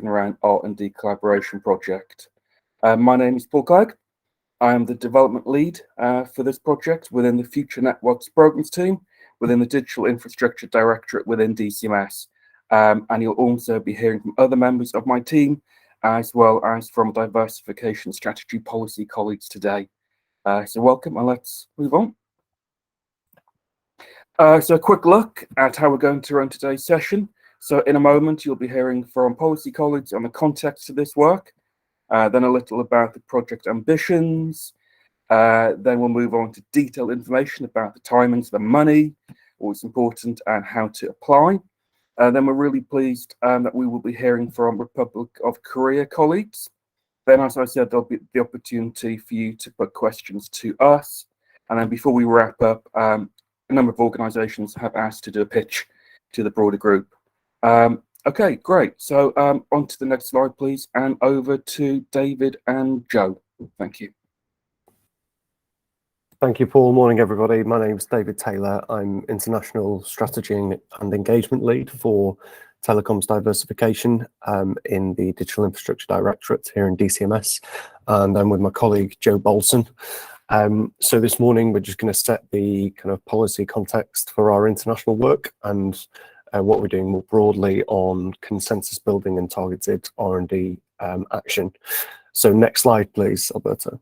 Open RAN R&D collaboration project. My name is Paul Clegg. I am the development lead for this project within the Future Networks Programs team, within the Digital Infrastructure Directorate within DCMS. And you'll also be hearing from other members of my team, as well as from diversification strategy policy colleagues today. So welcome, and let's move on. So a quick look at how we're going to run today's session. So in a moment, you'll be hearing from policy colleagues on the context of this work, then a little about the project ambitions. Then we'll move on to detailed information about the timings, the money, what's important, and how to apply. Then we're really pleased that we will be hearing from Republic of Korea colleagues. Then, as I said, there'll be the opportunity for you to put questions to us. And then before we wrap up, a number of organisations have asked to do a pitch to the broader group. Okay, great. So on to the next slide, please, and over to David and Joe. Thank you. Thank you, Paul. Morning, everybody. My name is David Taylor. I'm International Strategy and Engagement Lead for Telecoms Diversification in the Digital Infrastructure Directorate here in DCMS, and I'm with my colleague, Joe Bolson. So this morning, we're just going to set the kind of policy context for our international work and what we're doing more broadly on consensus building and targeted R&D action. So next slide, please, Alberto.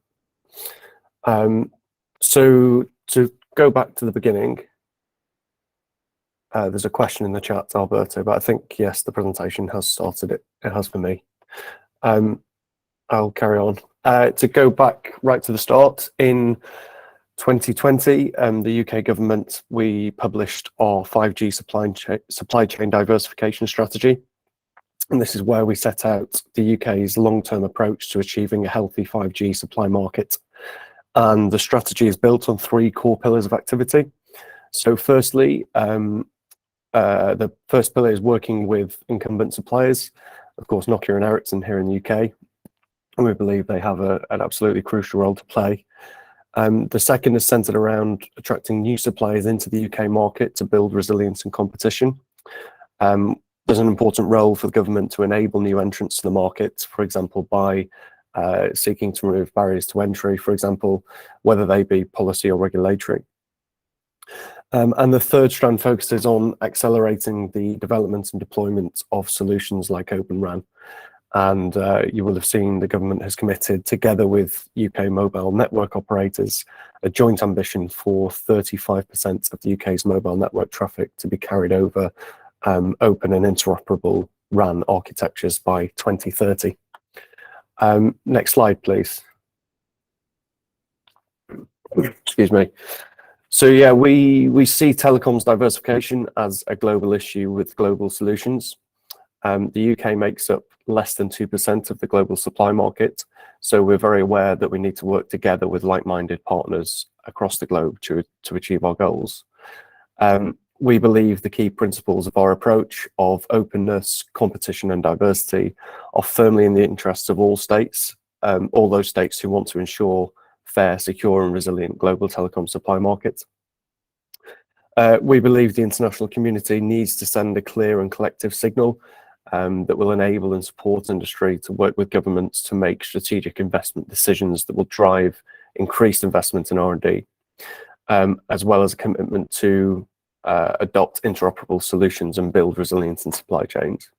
So to go back to the beginning, there's a question in the chat, Alberto, but I think, yes, the presentation has started. It has for me. I'll carry on. To go back right to the start, in 2020, the UK government, we published our 5G supply chain diversification strategy. And this is where we set out the UK's long-term approach to achieving a healthy 5G supply market. And the strategy is built on 3 core pillars of activity. So firstly, the first pillar is working with incumbent suppliers, of course, Nokia and Ericsson here in the UK. And we believe they have an absolutely crucial role to play. The second is centered around attracting new suppliers into the UK market to build resilience and competition. There's an important role for the government to enable new entrants to the market, for example, by seeking to remove barriers to entry, for example, whether they be policy or regulatory. And the third strand focuses on accelerating the development and deployment of solutions like Open RAN. And you will have seen the government has committed, together with UK mobile network operators, a joint ambition for 35% of the UK's mobile network traffic to be carried over open and interoperable RAN architectures by 2030. Next slide, please. Excuse me. So yeah, we see telecoms diversification as a global issue with global solutions. The UK makes up less than 2% of the global supply market, so we're very aware that we need to work together with like-minded partners across the globe to achieve our goals. We believe the key principles of our approach of openness, competition and diversity are firmly in the interests of all states, all those states who want to ensure fair, secure and resilient global telecom supply market. We believe the international community needs to send a clear and collective signal that will enable and support industry to work with governments to make strategic investment decisions that will drive increased investment in R&D, as well as a commitment to adopt interoperable solutions and build resilience in supply chains.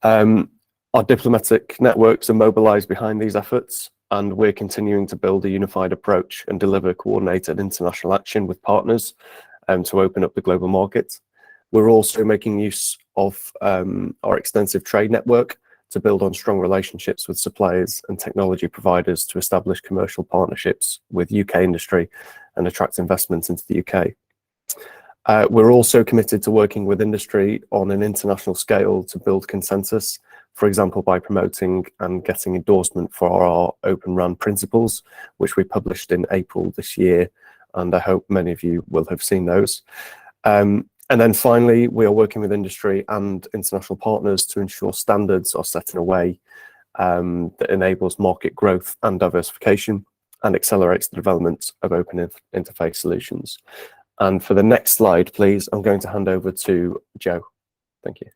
Our diplomatic networks are mobilized behind these efforts, and we're continuing to build a unified approach and deliver coordinated international action with partners to open up the global market. We're also making use of our extensive trade network to build on strong relationships with suppliers and technology providers to establish commercial partnerships with UK industry and attract investments into the UK. We're also committed to working with industry on an international scale to build consensus, for example, by promoting and getting endorsement for our Open RAN principles, which we published in April this year, and I hope many of you will have seen those. And then finally, we are working with industry and international partners to ensure standards are set in a way that enables market growth and diversification and accelerates the development of open interface solutions. And for the next slide, please, I'm going to hand over to Joe. Thank you.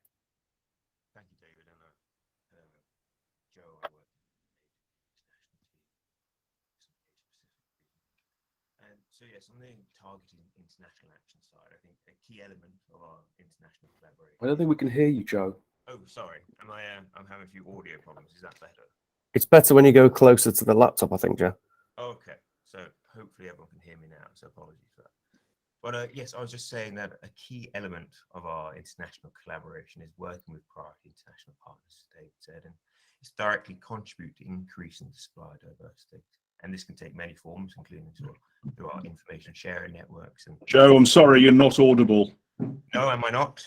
Thank you, David, and Joe. I work in the international team, some Asia Pacific. And so yes, on the targeting international action side, I think a key element of our international collaboration. I don't think we can hear you, Joe. Oh, sorry. Am I? I'm having a few audio problems. Is that better? It's better when you go closer to the laptop, I think, Joe. Okay. So hopefully everyone can hear me now. So apologies for that. But yes, I was just saying that a key element of our international collaboration is working with priority international partners, as David said, and it's directly contribute to increasing the supply diversity. And this can take many forms, including through our information sharing networks. And Joe, I'm sorry, you're not audible. no, am I not?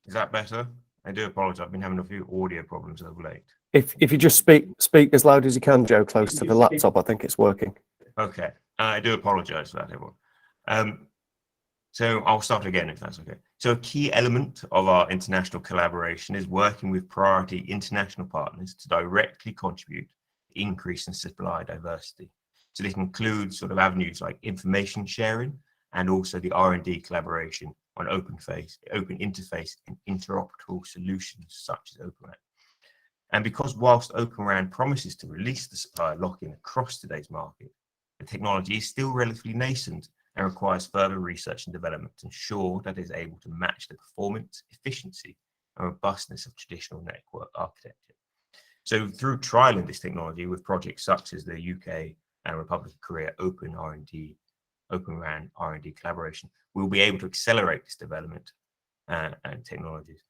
Is that better? I do apologize. I've been having a few audio problems of late. If you just speak as loud as you can, Joe, close to the laptop, I think it's working. Okay, I do apologize for that, everyone. So I'll start again if that's okay. So a key element of our international collaboration is working with priority international partners to directly contribute to increase in supply diversity. So this includes sort of avenues like information sharing and also the R&D collaboration on open interface and interoperable solutions such as Open RAN. And because whilst Open RAN promises to release the supply lock-in across today's market, the technology is still relatively nascent and requires further research and development to ensure that it is able to match the performance, efficiency, and robustness of traditional network architecture. So through trialing this technology with projects such as the UK and Republic of Korea Open RAN R&D collaboration, we'll be able to accelerate this development and technologies.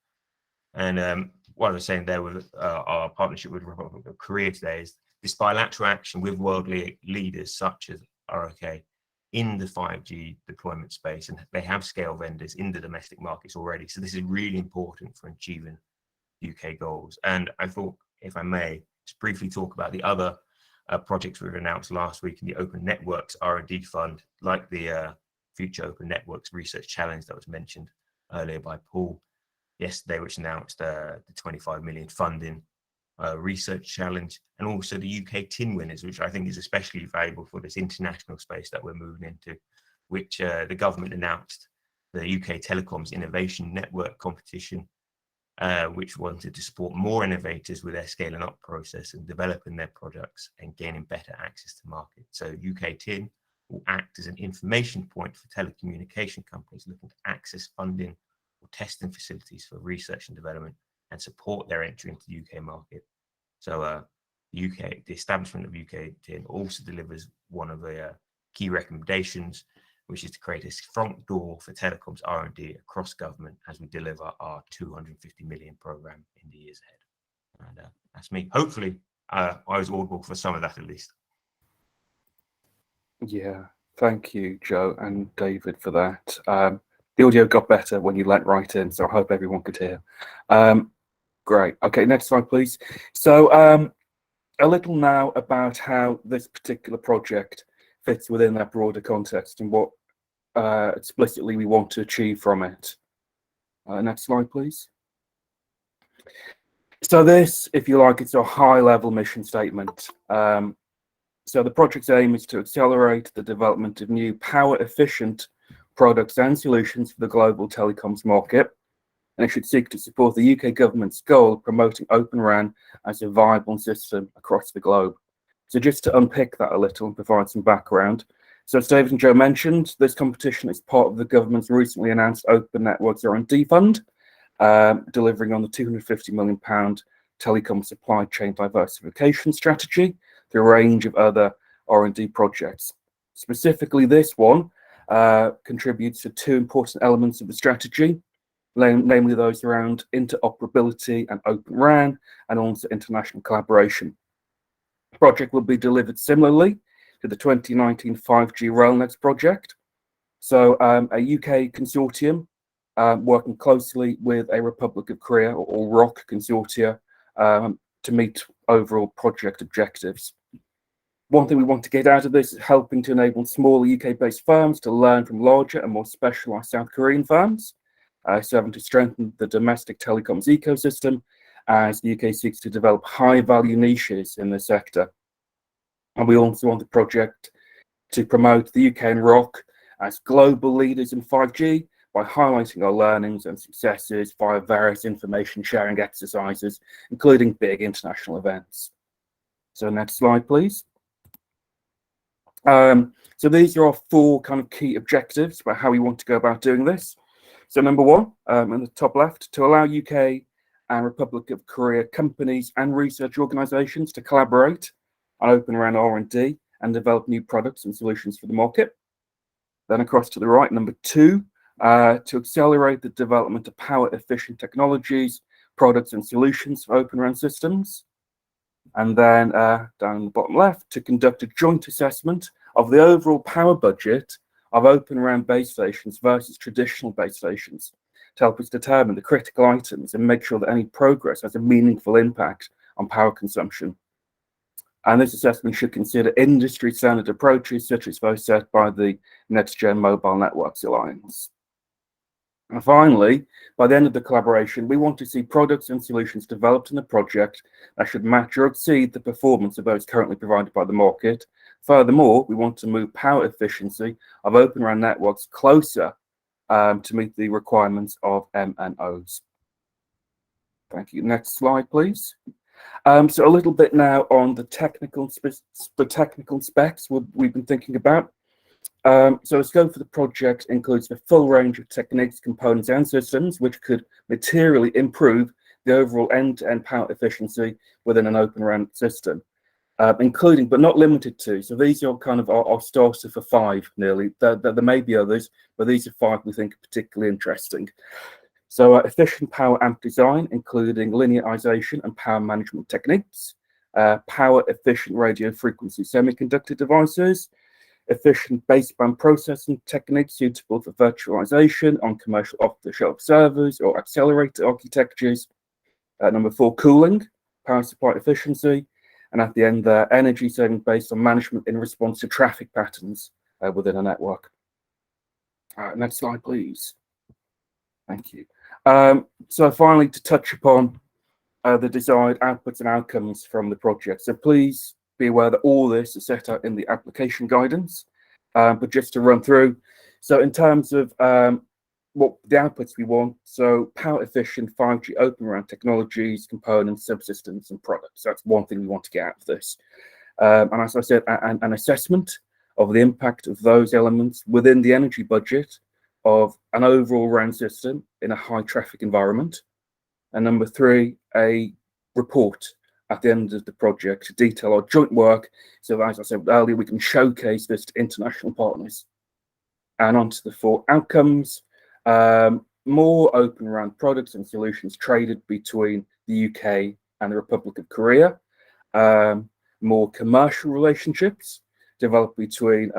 And what I was saying there with our partnership with Republic of Korea today is this bilateral action with world leaders such as RoK in the 5G deployment space, and they have scale vendors in the domestic markets already. So this is really important for achieving UK goals. And I thought, if I may, just briefly talk about the other projects we announced last week in the Open Networks R&D Fund, like the Future Open Networks Research Challenge that was mentioned earlier by Paul yesterday, which announced the 25 million funding research challenge, and also the UK tin winners, which I think is especially valuable for this international space that we're moving into, which the government announced the UK Telecoms Innovation Network competition, which wanted to support more innovators with their scaling up process and developing their products and gaining better access to market. So UK tin will act as an information point for telecommunication companies looking to access funding or testing facilities for research and development and support their entry into the UK market. So the establishment of UK tin also delivers one of the key recommendations, which is to create a front door for telecoms R&D across government as we deliver our 250 million program in the years ahead. And that's me. Hopefully, I was audible for some of that at least. Yeah, thank you, Joe and David, for that. The audio got better when you let right in, so I hope everyone could hear. Great. Okay, next slide, please. So a little now about how this particular project fits within that broader context and what explicitly we want to achieve from it. Next slide, please. So this, if you like, it's a high-level mission statement. So the project's aim is to accelerate the development of new power-efficient products and solutions for the global telecoms market, and it should seek to support the UK government's goal of promoting Open RAN as a viable system across the globe. So just to unpick that a little and provide some background. So as David and Joe mentioned, this competition is part of the government's recently announced Open Networks R&D Fund, delivering on the £250 million telecom supply chain diversification strategy through a range of other R&D projects. Specifically, this one contributes to two important elements of the strategy, namely those around interoperability and Open RAN, and also international collaboration. The project will be delivered similarly to the 2019 5G RailNets project. So a UK consortium working closely with a Republic of Korea or RoK consortia to meet overall project objectives. One thing we want to get out of this is helping to enable smaller UK-based firms to learn from larger and more specialized South Korean firms, serving to strengthen the domestic telecoms ecosystem as the UK seeks to develop high-value niches in the sector. And we also want the project to promote the UK and RoK as global leaders in 5G by highlighting our learnings and successes via various information sharing exercises, including big international events. So next slide, please. So these are our 4 kind of key objectives about how we want to go about doing this. So number 1, in the top left, to allow UK and Republic of Korea companies and research organizations to collaborate on Open RAN R&D and develop new products and solutions for the market. Then across to the right, number 2, to accelerate the development of power-efficient technologies, products and solutions for Open RAN systems. And then down the bottom left, to conduct a joint assessment of the overall power budget of Open RAN base stations versus traditional base stations to help us determine the critical items and make sure that any progress has a meaningful impact on power consumption. And this assessment should consider industry standard approaches such as those set by the Next Gen Mobile Networks Alliance. And finally, by the end of the collaboration, we want to see products and solutions developed in the project that should match or exceed the performance of those currently provided by the market. Furthermore, we want to move power efficiency of Open RAN networks closer to meet the requirements of MNOs. Thank you. Next slide, please. So a little bit now on the technical specs we've been thinking about. So the scope for the project includes a full range of techniques, components, and systems which could materially improve the overall end-to-end power efficiency within an Open RAN system, including but not limited to. So these are kind of our starter for 5 nearly. There may be others, but these are 5 we think are particularly interesting. So efficient power amp design, including linearization and power management techniques, power efficient radio frequency semiconductor devices, efficient baseband processing techniques suitable for virtualization on commercial off-the-shelf servers or accelerator architectures. Number 4, cooling, power supply efficiency, and at the end there, energy saving based on management in response to traffic patterns within a network. Next slide, please. Thank you. So finally, to touch upon the desired outputs and outcomes from the project. So please be aware that all this is set out in the application guidance, but just to run through. So in terms of what the outputs we want, so power efficient 5G Open RAN technologies, components, subsystems, and products. That's one thing we want to get out of this. And as I said, an assessment of the impact of those elements within the energy budget of an overall RAN system in a high traffic environment. And number 3, a report at the end of the project to detail our joint work. So as I said earlier, we can showcase this to international partners. And on to the 4 outcomes, more Open RAN products and solutions traded between the UK and the Republic of Korea, more commercial relationships developed between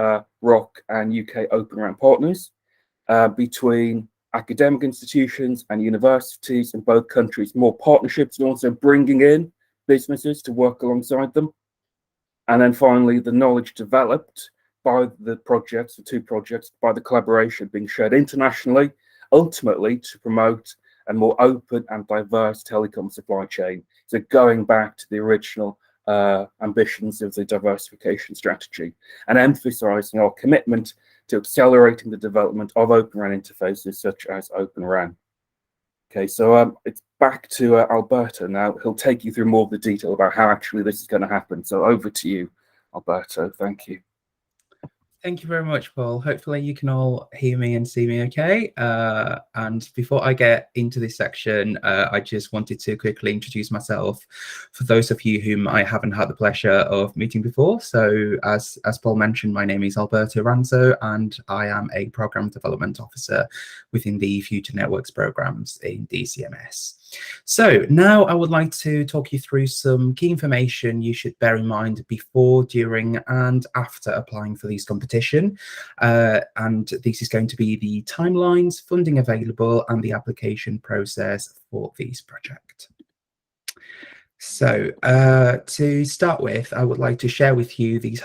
RoK and UK Open RAN partners, between academic institutions and universities in both countries, more partnerships and also bringing in businesses to work alongside them. And then finally, the knowledge developed by the projects, the 2 projects, by the collaboration being shared internationally, ultimately to promote a more open and diverse telecom supply chain. So going back to the original ambitions of the diversification strategy and emphasizing our commitment to accelerating the development of Open RAN interfaces such as Open RAN. Okay, so it's back to Alberto now. He'll take you through more of the detail about how actually this is going to happen. So over to you, Alberto. Thank you. Thank you very much, Paul. Hopefully you can all hear me and see me okay. And before I get into this section, I just wanted to quickly introduce myself for those of you whom I haven't had the pleasure of meeting before. So as Paul mentioned, my name is Alberto Ranzo, and I am a Program Development Officer within the Future Networks programs in DCMS. So now I would like to talk you through some key information you should bear in mind before, during, and after applying for these competition. And this is going to be the timelines, funding available, and the application process for this project. So to start with, I would like to share with you these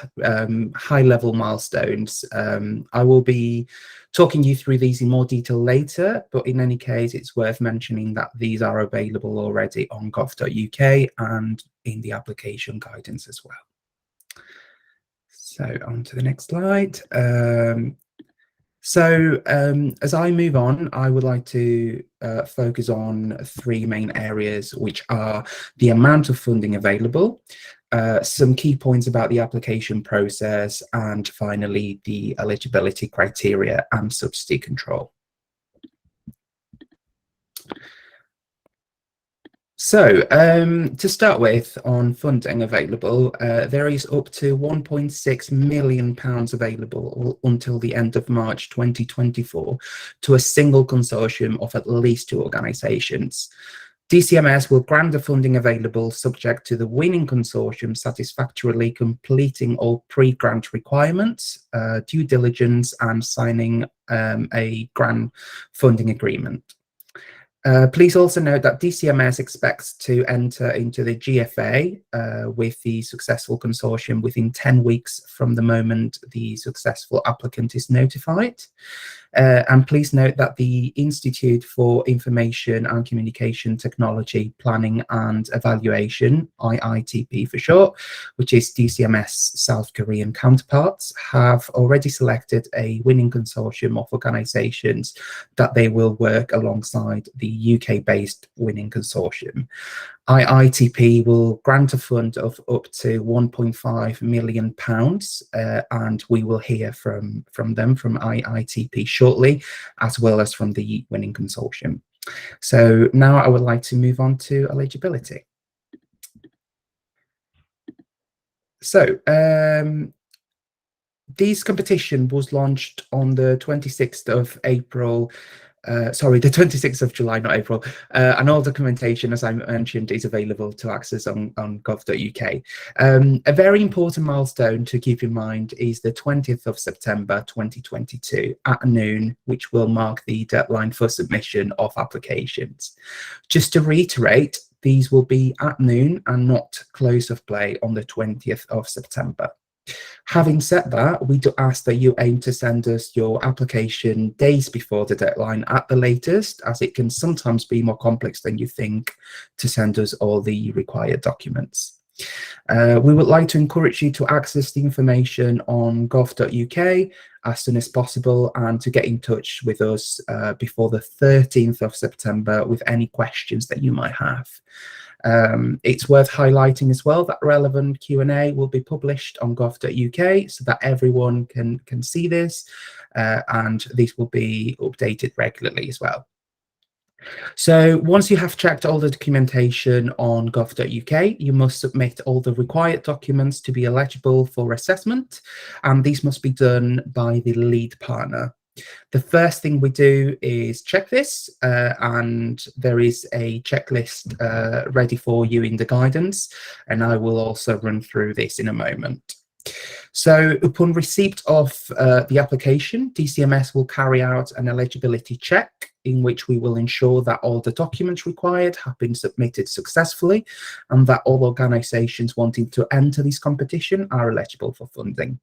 high-level milestones. I will be talking you through these in more detail later, but in any case, it's worth mentioning that these are available already on gov.uk and in the application guidance as well. So on to the next slide. So as I move on, I would like to focus on three main areas, which are the amount of funding available, some key points about the application process, and finally, the eligibility criteria and subsidy control. So to start with, on funding available, there is up to £1.6 million available until the end of March 2024 to a single consortium of at least 2 organisations. DCMS will grant the funding available subject to the winning consortium satisfactorily completing all pre-grant requirements, due diligence, and signing a grant funding agreement. Please also note that DCMS expects to enter into the GFA with the successful consortium within 10 weeks from the moment the successful applicant is notified. And please note that the Institute for Information and Communication Technology Planning and Evaluation, IITP for short, which is DCMS South Korean counterparts, have already selected a winning consortium of organisations that they will work alongside the UK-based winning consortium. IITP will grant a fund of up to £1.5 million, and we will hear from IITP shortly, as well as from the winning consortium. So now I would like to move on to eligibility. So this competition was launched on the 26th of April. The 26th of July, not April, and all documentation, as I mentioned, is available to access on gov.uk. A very important milestone to keep in mind is the 20th of September 2022 at noon, which will mark the deadline for submission of applications. Just to reiterate, these will be at noon and not close of play on the 20th of September. Having said that, we do ask that you aim to send us your application days before the deadline at the latest, as it can sometimes be more complex than you think to send us all the required documents. We would like to encourage you to access the information on gov.uk as soon as possible and to get in touch with us before the 13th of September with any questions that you might have. It's worth highlighting as well that relevant Q&A will be published on gov.uk so that everyone can see this, and these will be updated regularly as well. So once you have checked all the documentation on gov.uk, you must submit all the required documents to be eligible for assessment, and these must be done by the lead partner. The first thing we do is check this, and there is a checklist ready for you in the guidance, and I will also run through this in a moment. So upon receipt of the application, DCMS will carry out an eligibility check in which we will ensure that all the documents required have been submitted successfully and that all organisations wanting to enter this competition are eligible for funding.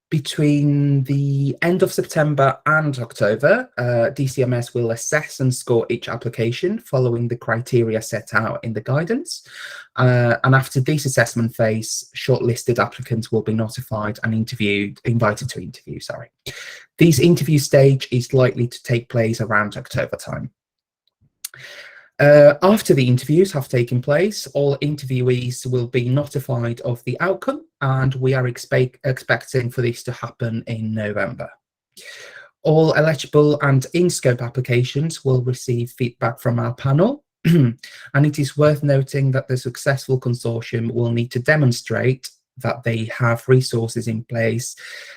Between the end of September and October, DCMS will assess and score each application following the criteria set out in the guidance. And after this assessment phase, shortlisted applicants will be notified and invited to interview. This interview stage is likely to take place around October time. After the interviews have taken place, all interviewees will be notified of the outcome, and we are expecting for this to happen in November. All eligible and in-scope applications will receive feedback from our panel, and it is worth noting that the successful consortium will need to demonstrate that they have resources in place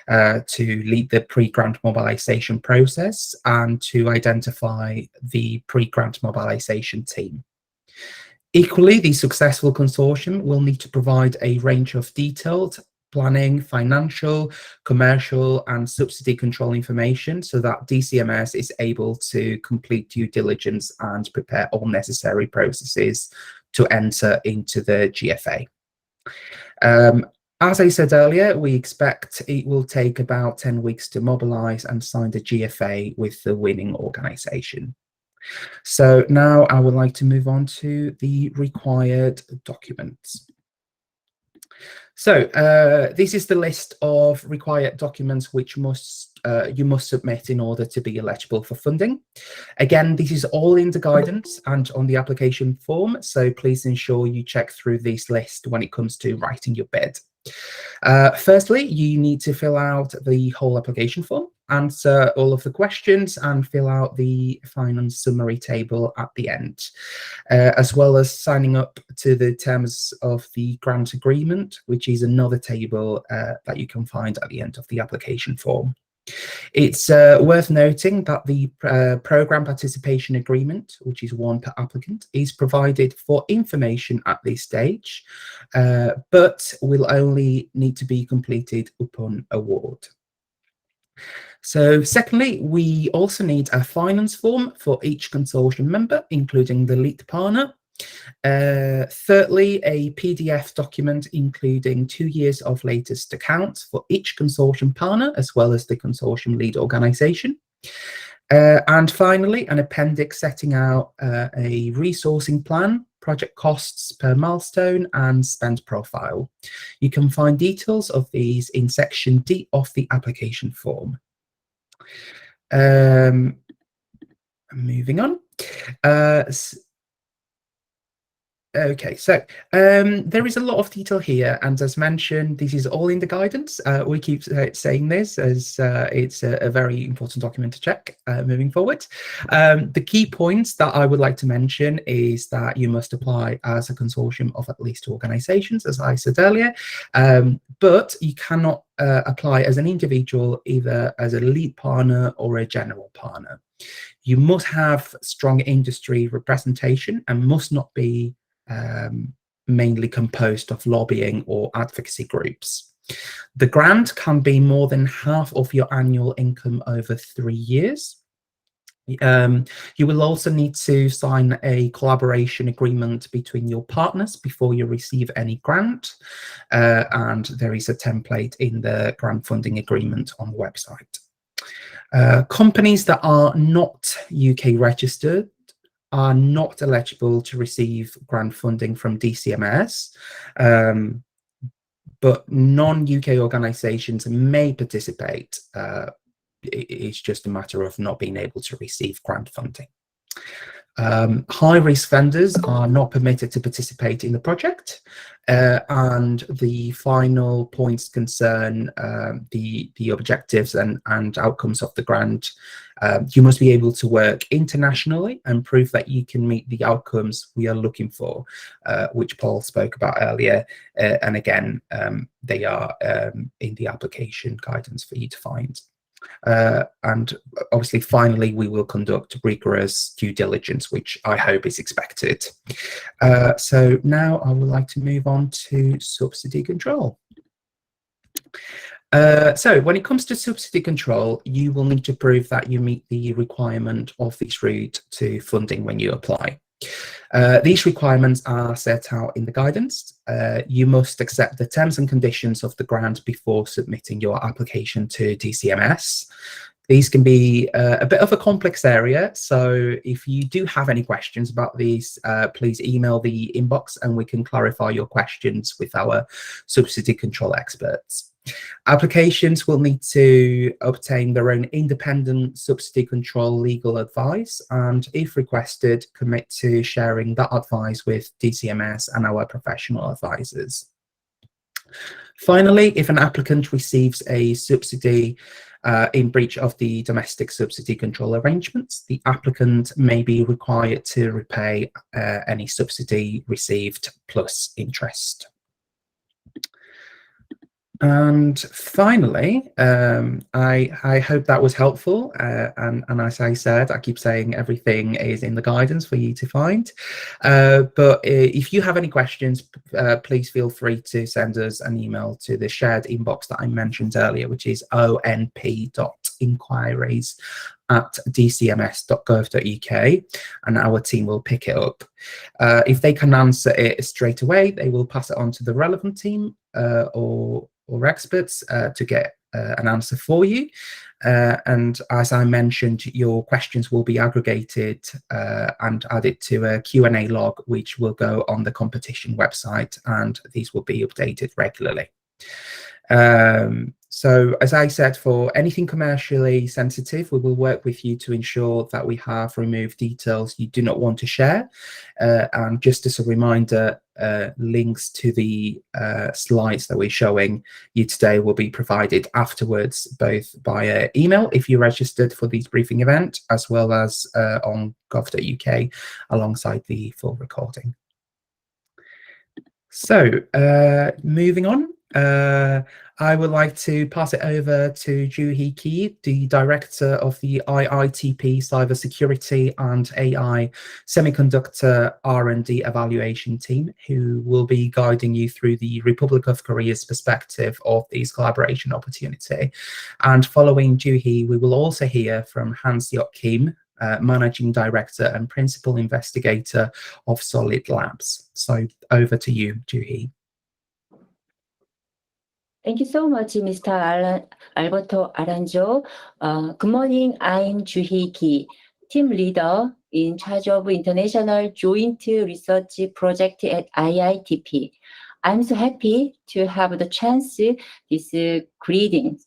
to lead the pre-grant mobilization process and to identify the pre-grant mobilization team. Equally, the successful consortium will need to provide a range of detailed planning, financial, commercial, and subsidy control information so that DCMS is able to complete due diligence and prepare all necessary processes to enter into the GFA. As I said earlier, we expect it will take about 10 weeks to mobilize and sign the GFA with the winning organization. So now I would like to move on to the required documents. So this is the list of required documents which must you must submit in order to be eligible for funding. Again, this is all in the guidance and on the application form, so please ensure you check through this list when it comes to writing your bid. Firstly, you need to fill out the whole application form, answer all of the questions, and fill out the finance summary table at the end, as well as signing up to the terms of the grant agreement, which is another table that you can find at the end of the application form. It's worth noting that the program participation agreement, which is one per applicant, is provided for information at this stage, but will only need to be completed upon award. So secondly, we also need a finance form for each consortium member, including the lead partner. Thirdly, a PDF document including 2 years of latest accounts for each consortium partner, as well as the consortium lead organization. And finally, an appendix setting out a resourcing plan, project costs per milestone, and spend profile. You can find details of these in section D of the application form. Moving on. Okay, so there is a lot of detail here, and as mentioned, this is all in the guidance. We keep saying this as it's a very important document to check moving forward. The key points that I would like to mention is that you must apply as a consortium of at least 2 organizations, as I said earlier, but you cannot apply as an individual, either as a lead partner or a general partner. You must have strong industry representation and must not be mainly composed of lobbying or advocacy groups. The grant can be more than half of your annual income over 3 years. You will also need to sign a collaboration agreement between your partners before you receive any grant, and there is a template in the grant funding agreement on the website. Companies that are not UK registered are not eligible to receive grant funding from DCMS, but non-UK organisations may participate. It's just a matter of not being able to receive grant funding. High-risk vendors are not permitted to participate in the project, and the final points concern the objectives and outcomes of the grant. You must be able to work internationally and prove that you can meet the outcomes we are looking for, which Paul spoke about earlier, and again, they are in the application guidance for you to find. And obviously, finally, we will conduct rigorous due diligence, which I hope is expected. So now I would like to move on to subsidy control. So when it comes to subsidy control, you will need to prove that you meet the requirement of this route to funding when you apply. These requirements are set out in the guidance. You must accept the terms and conditions of the grant before submitting your application to DCMS. These can be a bit of a complex area, so if you do have any questions about these, please email the inbox and we can clarify your questions with our subsidy control experts. Applications will need to obtain their own independent subsidy control legal advice, and if requested, commit to sharing that advice with DCMS and our professional advisors. Finally, if an applicant receives a subsidy in breach of the domestic subsidy control arrangements, the applicant may be required to repay any subsidy received plus interest. And finally, I hope that was helpful. And as I said, I keep saying everything is in the guidance for you to find. But if you have any questions, please feel free to send us an email to the shared inbox that I mentioned earlier, which is onp.inquiries@dcms.gov.uk, and our team will pick it up. If they can answer it straight away, they will pass it on to the relevant team or experts to get an answer for you. And as I mentioned, your questions will be aggregated and added to a Q&A log, which will go on the competition website, and these will be updated regularly. So as I said, for anything commercially sensitive, we will work with you to ensure that we have removed details you do not want to share. And just as a reminder, links to the slides that we're showing you today will be provided afterwards, both via email if you registered for this briefing event, as well as on gov.uk alongside the full recording. So moving on, I would like to pass it over to Joo-hee Kee, the Director of the IITP Cybersecurity and AI Semiconductor R&D Evaluation Team, who will be guiding you through the Republic of Korea's perspective of this collaboration opportunity. And following Joo-hee, we will also hear from Han-seok Kim, Managing Director and Principal Investigator of Solid Labs. So over to you, Joo-hee. Thank you so much, Mr. Alberto Aranjo. Good morning, I'm Joo-hee Kee, team leader in charge of International Joint Research Project at IITP. I'm so happy to have the chance this greeting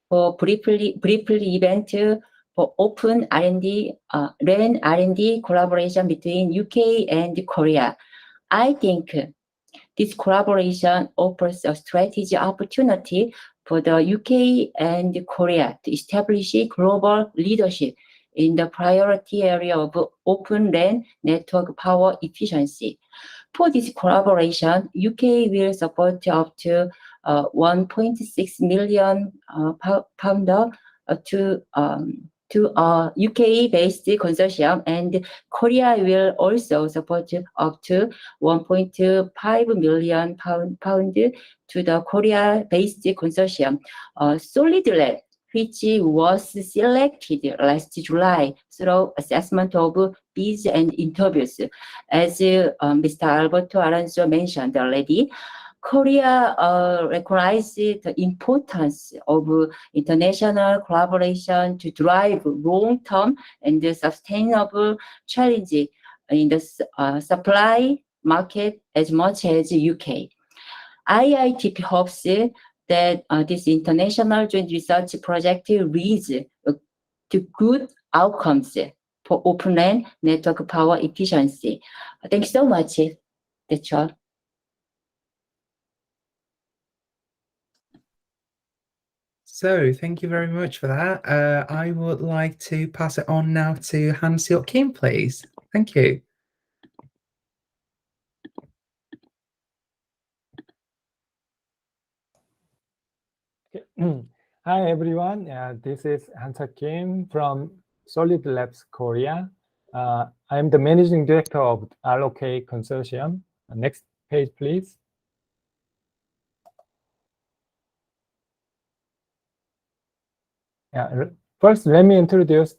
for briefly event for open R&D, RAN R&D collaboration between UK and Korea. I think this collaboration offers a strategic opportunity for the UK and Korea to establish global leadership in the priority area of open RAN network power efficiency. For this collaboration, UK will support up to 1.6 million pound to a UK-based consortium, and Korea will also support up to 1.5 million pound to the Korea-based consortium. Solid Lab, which was selected last July through assessment of bids and interviews. As Mr. Alberto Aranjo mentioned already, Korea recognizes the importance of international collaboration to drive long-term and sustainable challenges in the supply market as much as UK. IITP hopes that this international joint research project leads to good outcomes for open RAN network power efficiency. Thank you so much. That's all. So thank you very much for that. I would like to pass it on now to Han-seok Kim, please. Thank you. Hi everyone, this is Han-seok Kim from Solid Labs Korea. I'm the Managing Director of RoK Consortium. Next page, please. First, let me introduce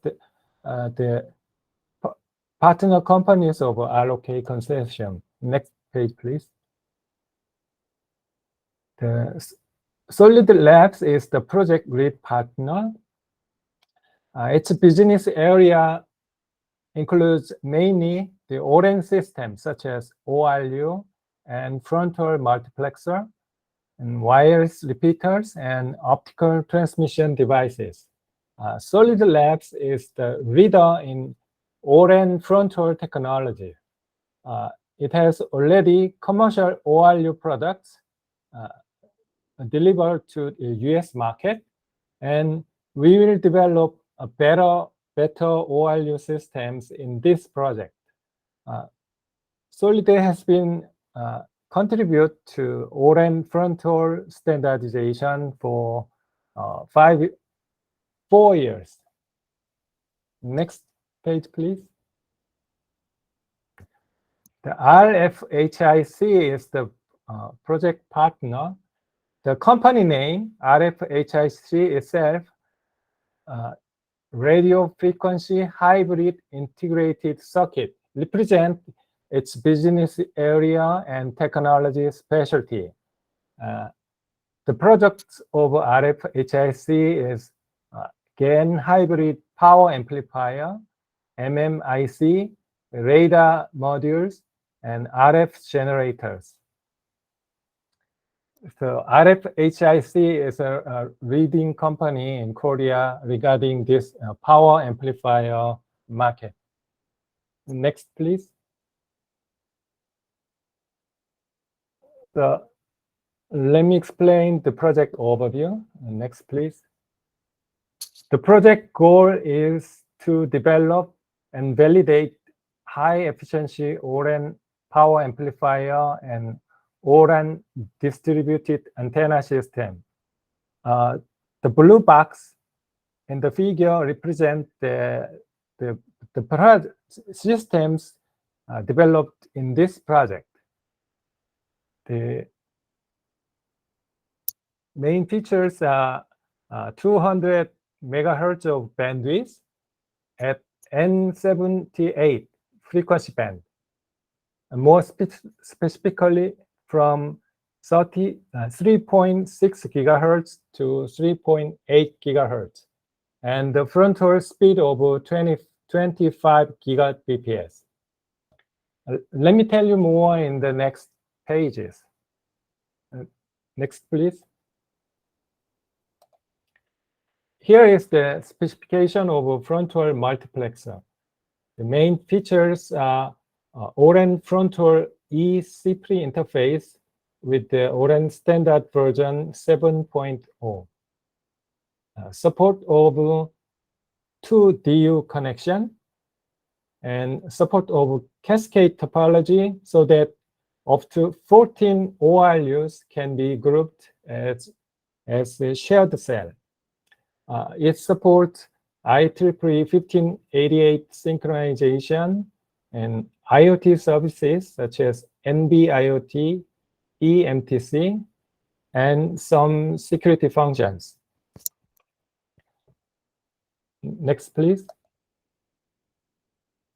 the partner companies of RoK Consortium. Next page, please. The Solid Labs is the project lead partner. Its business area includes mainly the ORAN systems such as Oiu and frontal multiplexer, and wireless repeaters and optical transmission devices. Solid Labs is the leader in ORAN frontal technology. It has already commercial Oiu products delivered to the US market, and we will develop a better Oiu systems in this project. Solid has been contribute to ORAN frontal standardization for 4 years. Next page, please. The RFHIC is the project partner. The company name, RFHIC itself, radio frequency hybrid integrated circuit, represent its business area and technology specialty. The products of RFHIC is GaN hybrid power amplifier, MMIC, radar modules, and RF generators. So RFHIC is a leading company in Korea regarding this power amplifier market. Next, please. So let me explain the project overview. Next, please. The project goal is to develop and validate high-efficiency ORAN power amplifier and ORAN distributed antenna system. The blue box in the figure represent the systems developed in this project. The main features are 200 megahertz of bandwidth at N78 frequency band, and more specifically from 3.6 gigahertz to 3.8 gigahertz, and the frontal speed of 25 gigabps. Let me tell you more in the next pages. Next, please. Here is the specification of a frontal multiplexer. The main features are ORAN frontal EC3 interface with the ORAN standard version 7.0. Support of 2 DU connection and support of cascade topology so that up to 14 ORUs can be grouped as a shared cell. It supports IEEE 1588 synchronization and IoT services such as NB-IoT, eMTC, and some security functions. Next, please.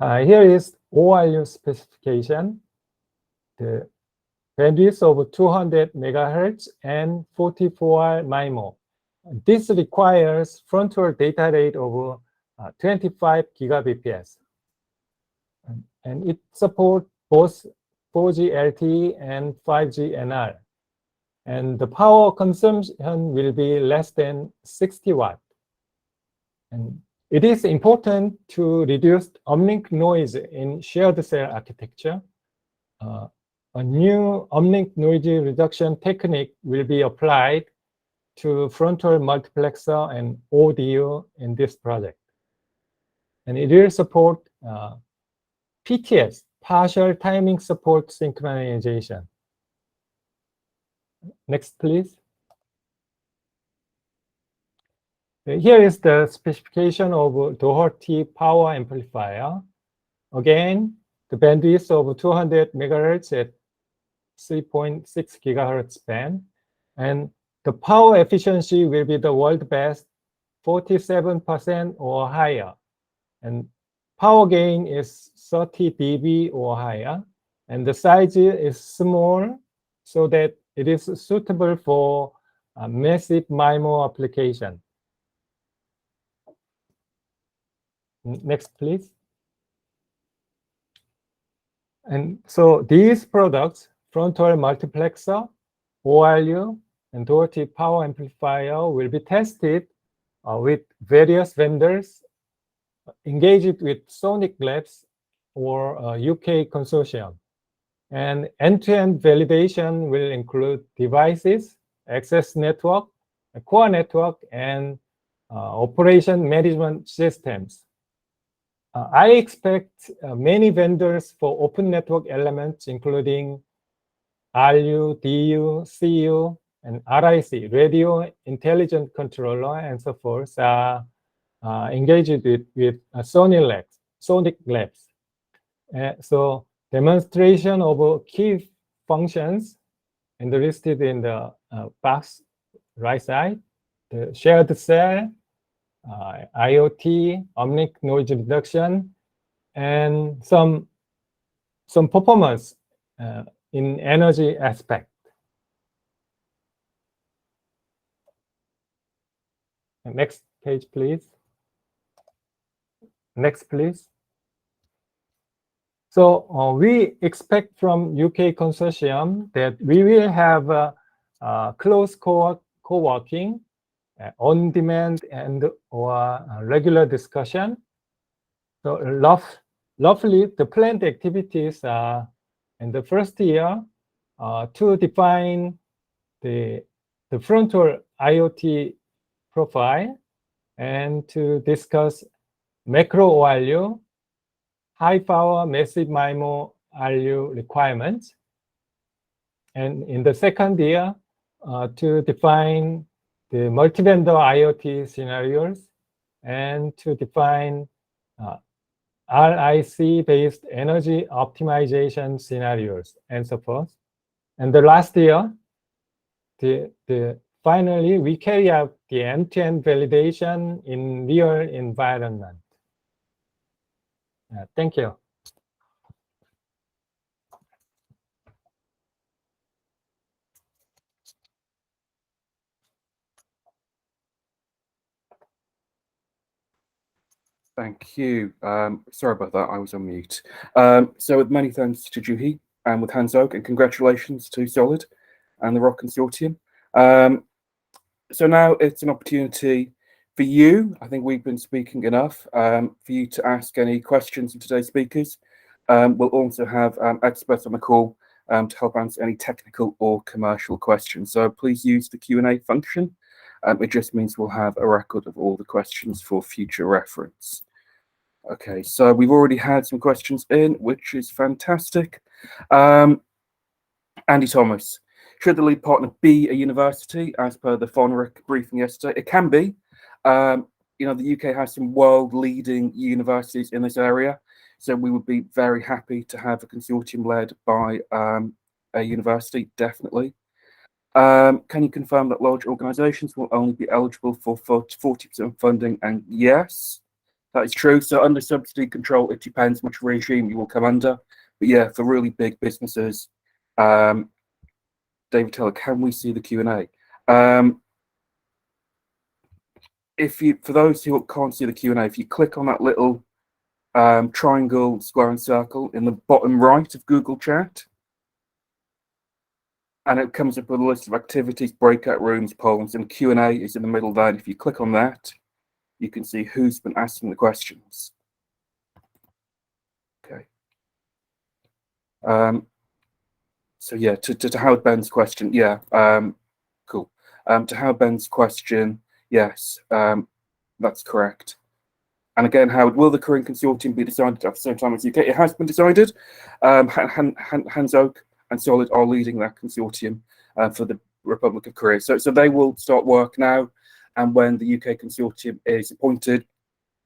Here is Oiu specification. The bandwidth of 200 megahertz and 44 MIMO. This requires frontal data rate of 25 gigabps. And it supports both 4G LTE and 5G NR. And the power consumption will be less than 60 watts. And it is important to reduce uplink noise in shared cell architecture. A new uplink noise reduction technique will be applied to frontal multiplexer and ODU in this project. And it will support PTS, partial timing support synchronization. Next, please. Here is the specification of Doherty power amplifier. Again, the bandwidth of 200 megahertz at 3.6 gigahertz band, and the power efficiency will be the world best, 47% or higher. And power gain is 30 dB or higher. And the size is small so that it is suitable for a massive MIMO application. Next, please. And so these products, frontal multiplexer, Oiu, and Doherty power amplifier will be tested with various vendors engaged with Sonic Labs or UK consortium. And end-to-end validation will include devices, access network, a core network, and operation management systems. I expect many vendors for open network elements, including RU, DU, CU, and RIC, Radio Intelligent Controller, and so forth, are engaged with Sonic Labs. So demonstration of key functions and listed in the box right side, the shared cell, IoT, uplink noise reduction, and some performance in energy aspect. Next page, please. Next, please. So we expect from UK consortium that we will have close co-working, on-demand and or regular discussion. So roughly the planned activities are in the first year to define the frontal IoT profile and to discuss macro ORU, high power massive MIMO RU requirements. And in the second year, to define the multi-vendor IoT scenarios and to define RIC-based energy optimization scenarios and so forth. And the last year, finally, we carry out the end-to-end validation in real environment. Thank you. Thank you. Sorry about that, I was on mute. So with many thanks to Juhi and with Hans-Ok, and congratulations to Solid and the RoK Consortium. So now it's an opportunity for you, I think we've been speaking enough, for you to ask any questions of today's speakers. We'll also have experts on the call to help answer any technical or commercial questions. So please use the Q&A function. It just means we'll have a record of all the questions for future reference. Okay, so we've already had some questions in, which is fantastic. Andy Thomas, should the lead partner be a university as per the FONRIC briefing yesterday? It can be. You know, the UK has some world-leading universities in this area, so we would be very happy to have a consortium led by a university, definitely. Can you confirm that large organizations will only be eligible for 40% funding? And yes, that is true. So under subsidy control, it depends which regime you will come under. But yeah, for really big businesses, David Taylor, can we see the Q&A? For those who can't see the Q&A, if you click on that little triangle, square and circle in the bottom right of Google Chat, and it comes up with a list of activities, breakout rooms, polls, and Q&A is in the middle there. And if you click on that, you can see who's been asking the questions. Okay. So yeah, to Howard Ben's question, yeah, cool. To Howard Ben's question, yes, that's correct. And again, Howard, will the Korean consortium be decided at the same time as UK? It has been decided. Hans-Ok and Solid are leading that consortium for the Republic of Korea. So they will start work now, and when the UK consortium is appointed,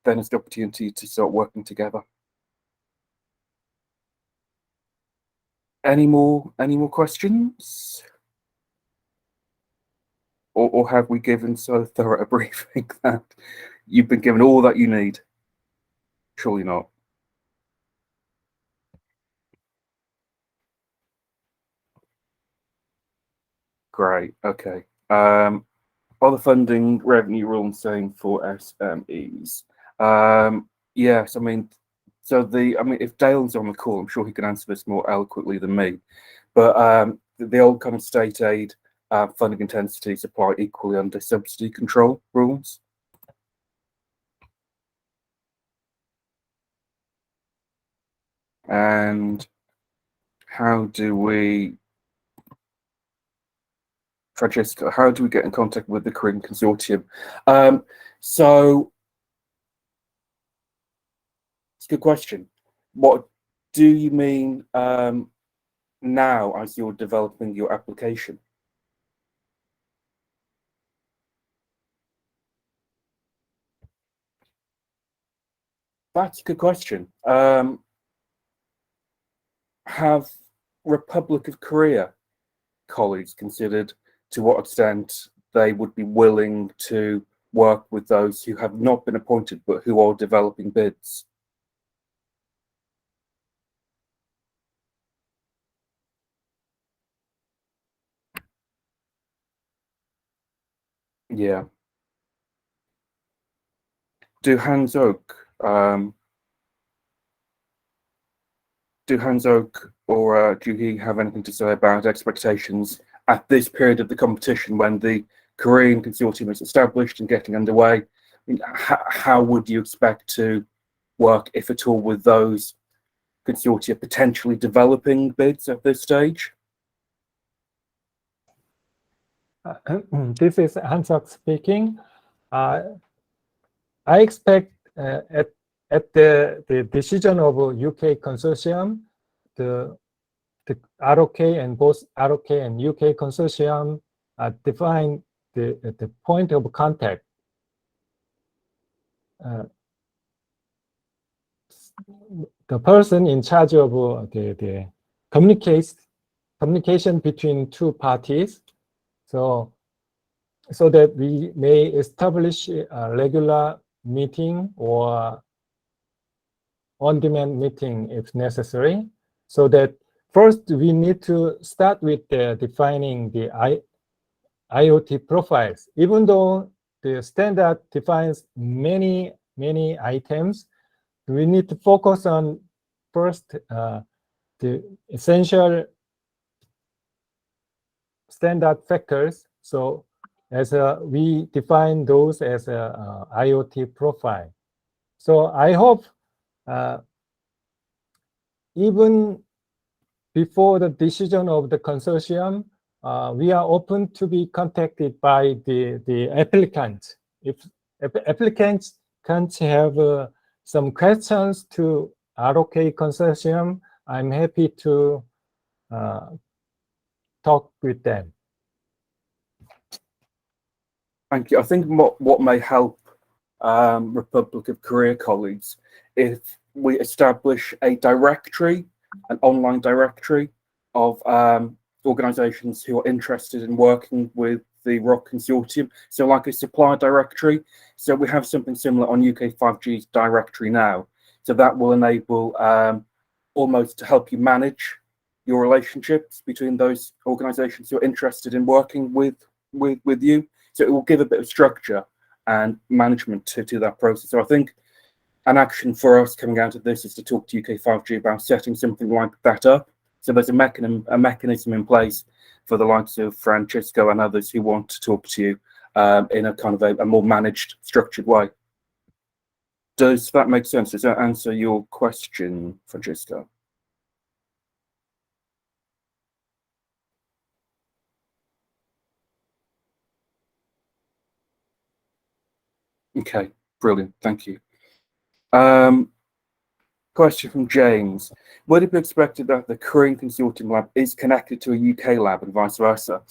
then it's the opportunity to start working together. Any more questions? Or have we given so thorough a briefing that you've been given all that you need? Surely not. Great, okay. Other funding revenue rules saying for SMEs. Yes, I mean, if Dale's on the call, I'm sure he can answer this more eloquently than me. But the old kind of state aid funding intensities apply equally under subsidy control rules. And how do we, Francesca, how do we get in contact with the Korean consortium? So it's a good question. What do you mean now as you're developing your application? That's a good question. Have Republic of Korea colleagues considered to what extent they would be willing to work with those who have not been appointed but who are developing bids? Yeah. Do Hans-Ok or Juhi have anything to say about expectations at this period of the competition when the Korean consortium is established and getting underway, I mean, how would you expect to work, if at all, with those consortia potentially developing bids at this stage? This is Hansok speaking. I expect at the decision of UK consortium, the RoK and both RoK and UK consortium define the point of contact. The person in charge of the communication between two parties, so that we may establish a regular meeting or on-demand meeting if necessary. So that first we need to start with defining the IoT profiles. Even though the standard defines many items, we need to focus on first the essential standard factors. So as we define those as a IoT profile. So I hope even before the decision of the consortium, we are open to be contacted by the applicants. If applicants can't have some questions to RoK consortium, I'm happy to talk with them. Thank you. I think what may help Republic of Korea colleagues, if we establish a directory, an online directory of organizations who are interested in working with the RoK consortium. So like a supplier directory. So we have something similar on UK 5G's directory now. So that will enable almost to help you manage your relationships between those organizations who are interested in working with you. So it will give a bit of structure and management to that process. So I think an action for us coming out of this is to talk to UK 5G about setting something like that up. So there's a mechanism in place for the likes of Francisco and others who want to talk to you in a kind of a more managed, structured way. Does that make sense? Does that answer your question, Francisco? Okay, brilliant. Thank you. Question from James. Would it be expected that the Korean consortium lab is connected to a UK lab and vice versa?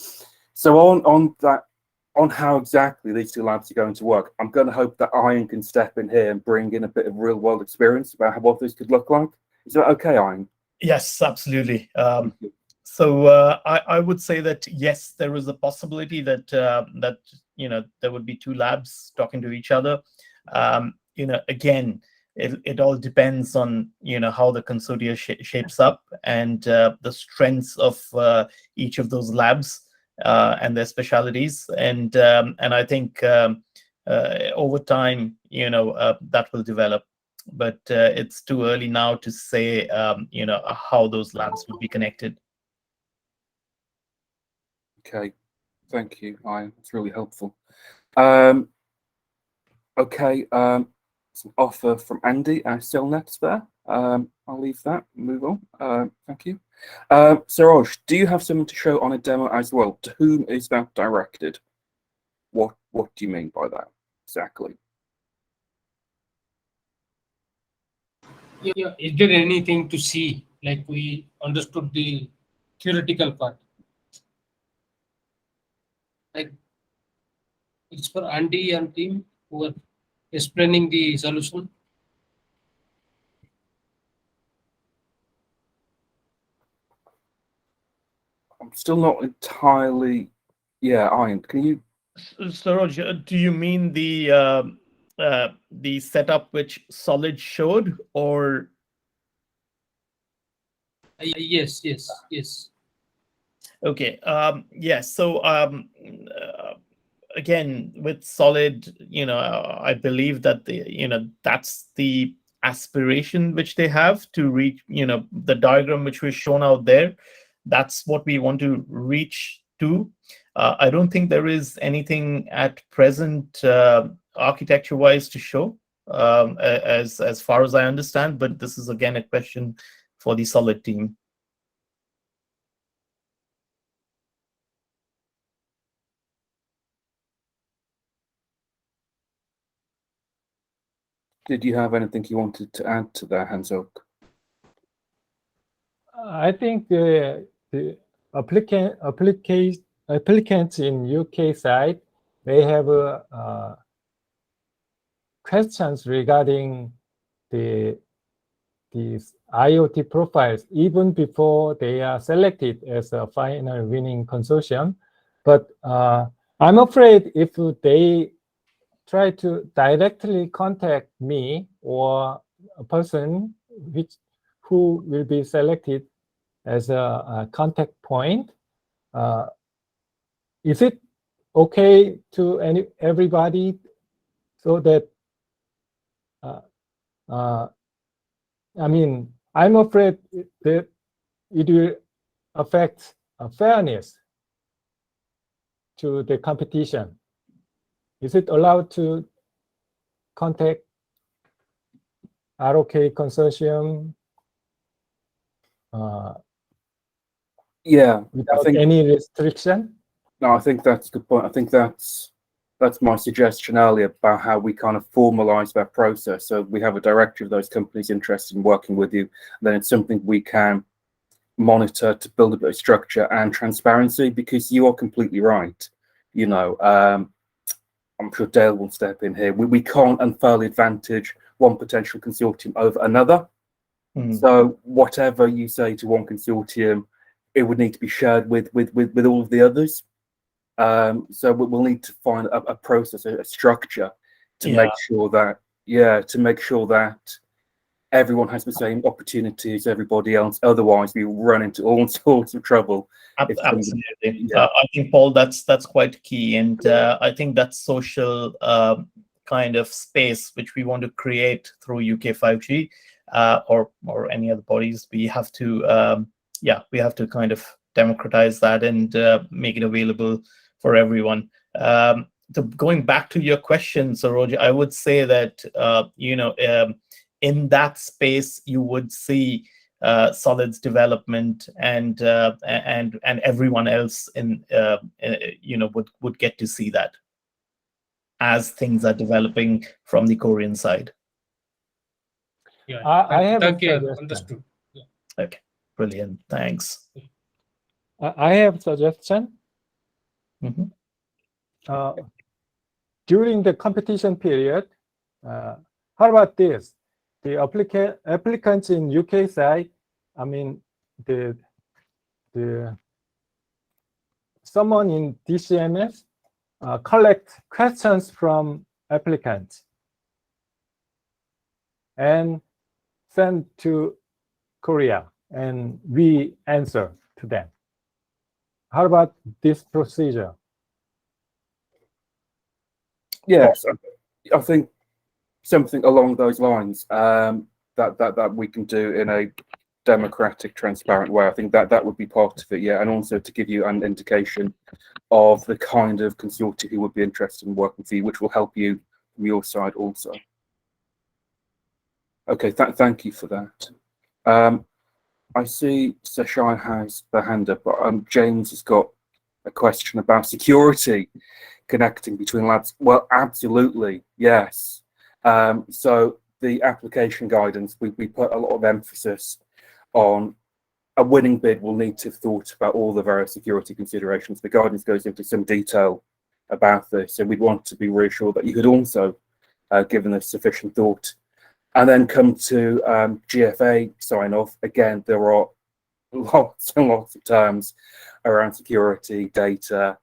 So on how exactly these two labs are going to work, I'm going to hope that Ian can step in here and bring in a bit of real world experience about what this could look like. Is that okay, Ian? Yes, absolutely. So I would say that yes, there is a possibility that there would be two labs talking to each other. Again, it all depends on how the consortia shapes up and the strengths of each of those labs and their specialities, and I think over time that will develop, but it's too early now to say how those labs will be connected. Okay, thank you, Ian. It's really helpful. Okay, some offer from Andy at Cellnets there. I'll leave that, move on. Thank you. Saroj, do you have something to show on a demo as well? To whom is that directed? What do you mean by that exactly? Yeah, is there anything to see? Like we understood the theoretical part. Like it's for Andy and team who are explaining the solution. I'm still not entirely. Yeah, Ian, can you? Saroj, do you mean the setup which Solid showed, or? Yes. Okay. Yes. So again, with Solid, I believe that that's the aspiration which they have to reach. The diagram which was shown out there, that's what we want to reach do. I don't think there is anything at present architecture-wise to show, as far as I understand, but this is again a question for the Solid team. Did you have anything you wanted to add to that, Hans-Ok? I think the applicants in UK side, they have questions regarding these IoT profiles even before they are selected as a final winning consortium. But I'm afraid if they try to directly contact me or a person who will be selected as a contact point, is it okay to everybody, so that I mean, I'm afraid that it will affect fairness to the competition. Is it allowed to contact RoK consortium Yeah, without any restriction? No, I think that's a good point. I think that's my suggestion earlier about how we kind of formalize that process. So we have a directory of those companies interested in working with you. And then it's something we can monitor to build a bit of structure and transparency, because you are completely right. You know, I'm sure Dale will step in here. We can't unfairly advantage one potential consortium over another. So whatever you say to one consortium, it would need to be shared with all of the others. So we'll need to find a process, a structure to make sure that everyone has the same opportunity as everybody else. Otherwise, we run into all sorts of trouble. Absolutely. I think, Paul, that's quite key, and I think that social kind of space which we want to create through UK 5G or any other bodies, we have to kind of democratize that and make it available for everyone. Going back to your question, Saroj, I would say that in that space you would see Solid's development and everyone else would get to see that as things are developing from the Korean side. Yeah, I have a thank you. suggestion. Understood. Yeah. Okay, brilliant. Thanks. I have a suggestion. During the competition period, how about this? The applicants in UK side, I mean, someone in DCMS collect questions from applicants and send to Korea, and we answer to them. How about this procedure? Yes, I think something along those lines that we can do in a democratic, transparent way. I think that would be part of it, yeah, and also to give you an indication of the kind of consortium who would be interested in working for you, which will help you from your side also. Okay, thank you for that. I see Seshai has the hand up, but James has got a question about security connecting between labs. Well, absolutely, yes. So the application guidance, we put a lot of emphasis on a winning bid will need to have thought about all the various security considerations. The guidance goes into some detail about this, so we'd want to be reassured that you had also given this sufficient thought. And then come to GFA sign-off. Again, there are lots and lots of terms around security data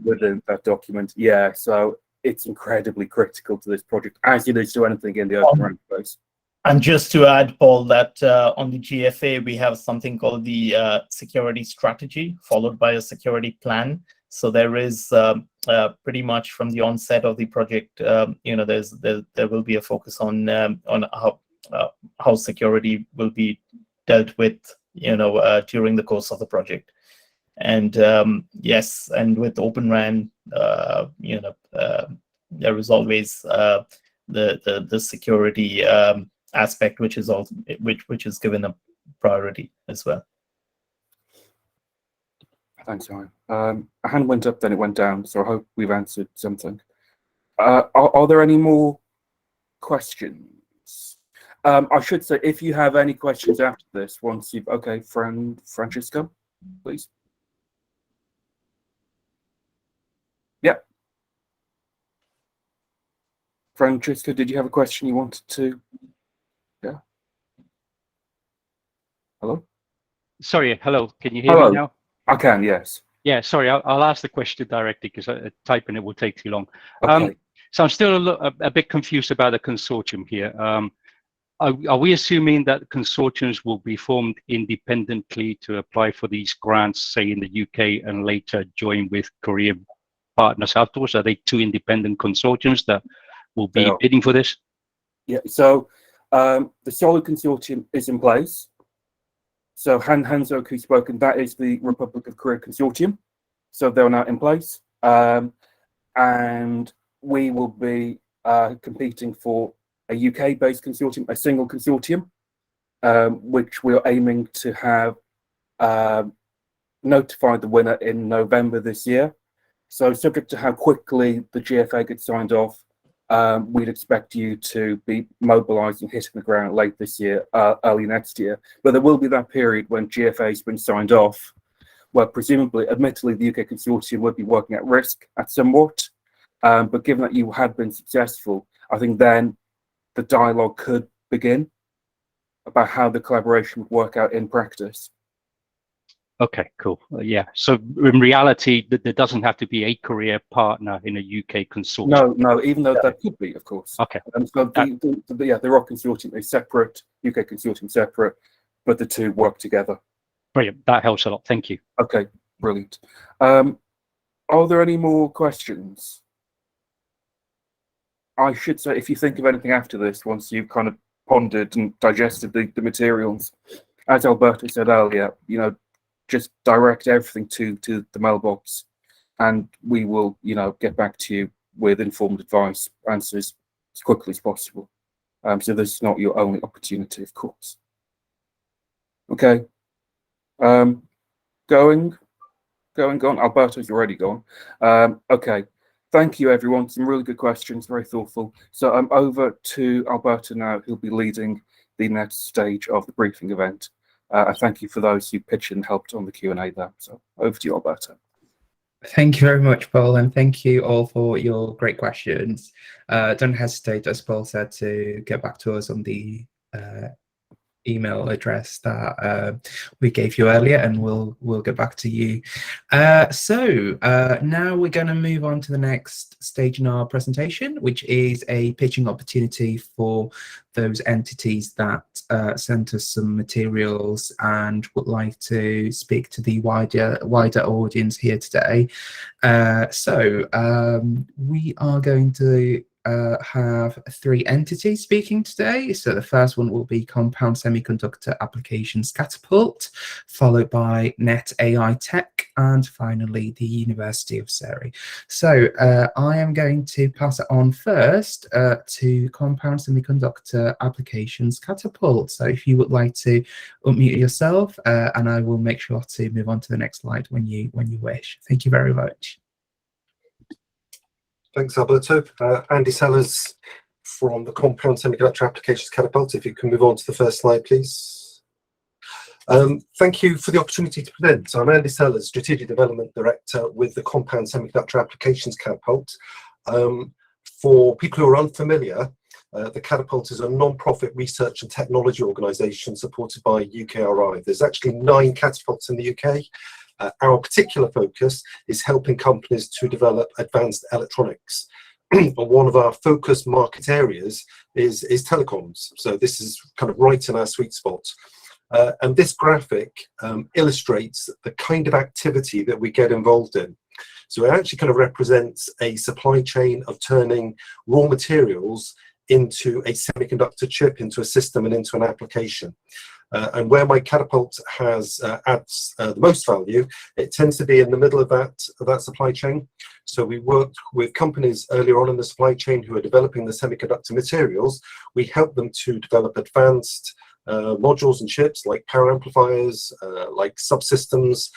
within that document. Yeah, so it's incredibly critical to this project, as it is to anything in the open RAN space. And just to add, Paul, that on the GFA, we have something called the security strategy, followed by a security plan. So there is pretty much from the onset of the project, there will be a focus on how security will be dealt with, during the course of the project. And yes, and with Open RAN, there is always the security aspect, which is also which is given a priority as well. Thanks, Ryan. A hand went up, then it went down, so I hope we've answered something. Are there any more questions? I should say, if you have any questions after this, once you've, okay, Francisco, please. Yeah. Francisco, did you have a question you wanted to? Yeah. Hello? Sorry, hello. Can you hear Hello. me now? I can, yes. Yeah, sorry, I'll ask the question directly because typing it will take too long. Okay. So I'm still a bit confused about the consortium here. Are we assuming that consortiums will be formed independently to apply for these grants, say in the UK, and later join with Korean partners afterwards? Are they two independent consortiums that will be bidding for this? Yeah, so the solid consortium is in place. So Hanzo, who's spoken, that is the Republic of Korea consortium. So they're now in place. And we will be competing for a UK-based consortium, a single consortium, which we're aiming to have notified the winner in November this year. So subject to how quickly the GFA gets signed off, we'd expect you to be mobilizing, hitting the ground late this year, early next year. But there will be that period when GFA has been signed off, where presumably, admittedly, the UK consortium would be working at risk at somewhat. But given that you had been successful, I think then the dialogue could begin about how the collaboration would work out in practice. Okay, cool. Yeah. So in reality, there doesn't have to be a Korea partner in a UK consortium. No, even though that could be, of course. Okay. So the RoK consortium is separate, UK consortium separate, but the two work together. Brilliant. That helps a lot. Thank you. Okay, brilliant. Are there any more questions? I should say, if you think of anything after this, once you've kind of pondered and digested the materials, as Alberto said earlier, just direct everything to the mailbox, and we will, get back to you with informed advice, answers as quickly as possible. So this is not your only opportunity, of course. Okay. Going on. Alberto's already gone. Okay. Thank you, everyone. Some really good questions, very thoughtful. So I'm over to Alberto now, who'll be leading the next stage of the briefing event. I thank you for those who pitched and helped on the Q&A there. So over to you, Alberto. Thank you very much, Paul, and thank you all for your great questions. Don't hesitate, as Paul said, to get back to us on the email address that we gave you earlier, and we'll get back to you. So now we're going to move on to the next stage in our presentation, which is a pitching opportunity for those entities that sent us some materials and would like to speak to the wider audience here today. So we are going to have three entities speaking today. So the first one will be Compound Semiconductor Applications Catapult, followed by Net AI Tech, and finally the University of Surrey. So I am going to pass it on first to Compound Semiconductor Applications Catapult. So if you would like to unmute yourself, and I will make sure to move on to the next slide when you wish. Thank you very much. Thanks, Alberto. Andy Sellers from the Compound Semiconductor Applications Catapult. If you can move on to the first slide, please. Thank you for the opportunity to present. So I'm Andy Sellers, Strategic Development Director with the Compound Semiconductor Applications Catapult. For people who are unfamiliar, the Catapult is a non-profit research and technology organisation supported by UKRI. There's actually 9 catapults in the UK. Our particular focus is helping companies to develop advanced electronics. One of our focus market areas is telecoms. So this is kind of right in our sweet spot. And this graphic illustrates the kind of activity that we get involved in. So it actually kind of represents a supply chain of turning raw materials into a semiconductor chip, into a system and into an application. And where my Catapult has adds the most value, it tends to be in the middle of that supply chain. So we worked with companies earlier on in the supply chain who are developing the semiconductor materials. We help them to develop advanced modules and chips like power amplifiers, like subsystems,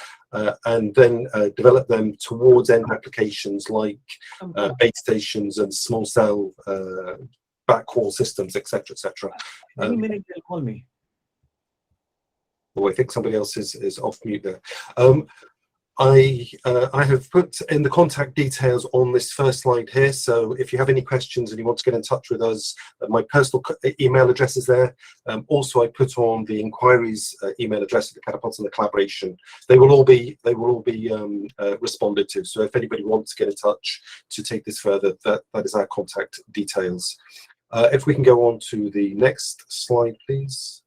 and then develop them towards end applications like base stations and small cell backhaul systems, etc., etc. Any minute they'll call me. Oh, I think somebody else is off mute there. I have put in the contact details on this first slide here. So if you have any questions and you want to get in touch with us, my personal email address is there. Also, I put on the inquiries email address of the Catapult and the collaboration. They will all be responded to. So if anybody wants to get in touch to take this further, that is our contact details. If we can go on to the next slide, please.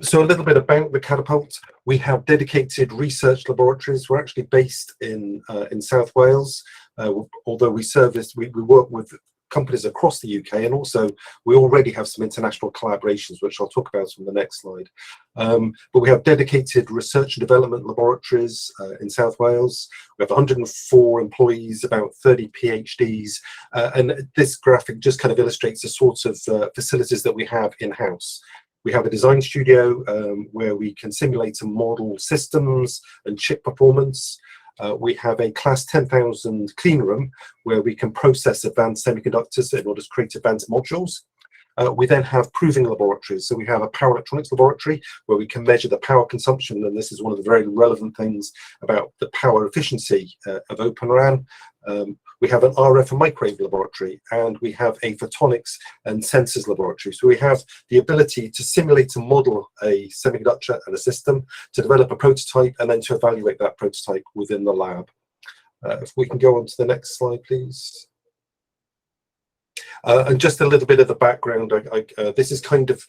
So a little bit about the Catapult. We have dedicated research laboratories. We're actually based in South Wales, although we work with companies across the UK, and also we already have some international collaborations, which I'll talk about on the next slide. But we have dedicated research and development laboratories in South Wales. We have 104 employees, about 30 PhDs, and this graphic just kind of illustrates the sorts of facilities that we have in-house. We have a design studio where we can simulate and model systems and chip performance. We have a class 10,000 clean room where we can process advanced semiconductors in order to create advanced modules. We then have proving laboratories. So we have a power electronics laboratory where we can measure the power consumption, and this is one of the very relevant things about the power efficiency of Open RAN. We have an RF and microwave laboratory, and we have a photonics and sensors laboratory. So we have the ability to simulate and model a semiconductor and a system, to develop a prototype, and then to evaluate that prototype within the lab. If we can go on to the next slide, please. And just a little bit of the background, this is kind of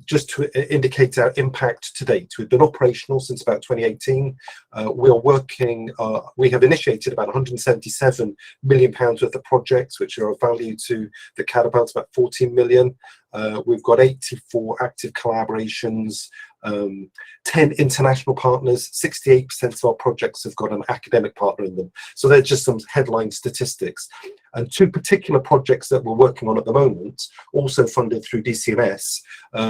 just to indicate our impact to date. We've been operational since about 2018. We are working, we have initiated about £177 million worth of projects, which are of value to the Catapult, about 14 million. We've got 84 active collaborations, 10 international partners, 68% of our projects have got an academic partner in them. So they're just some headline statistics. And two particular projects that we're working on at the moment, also funded through DCMS,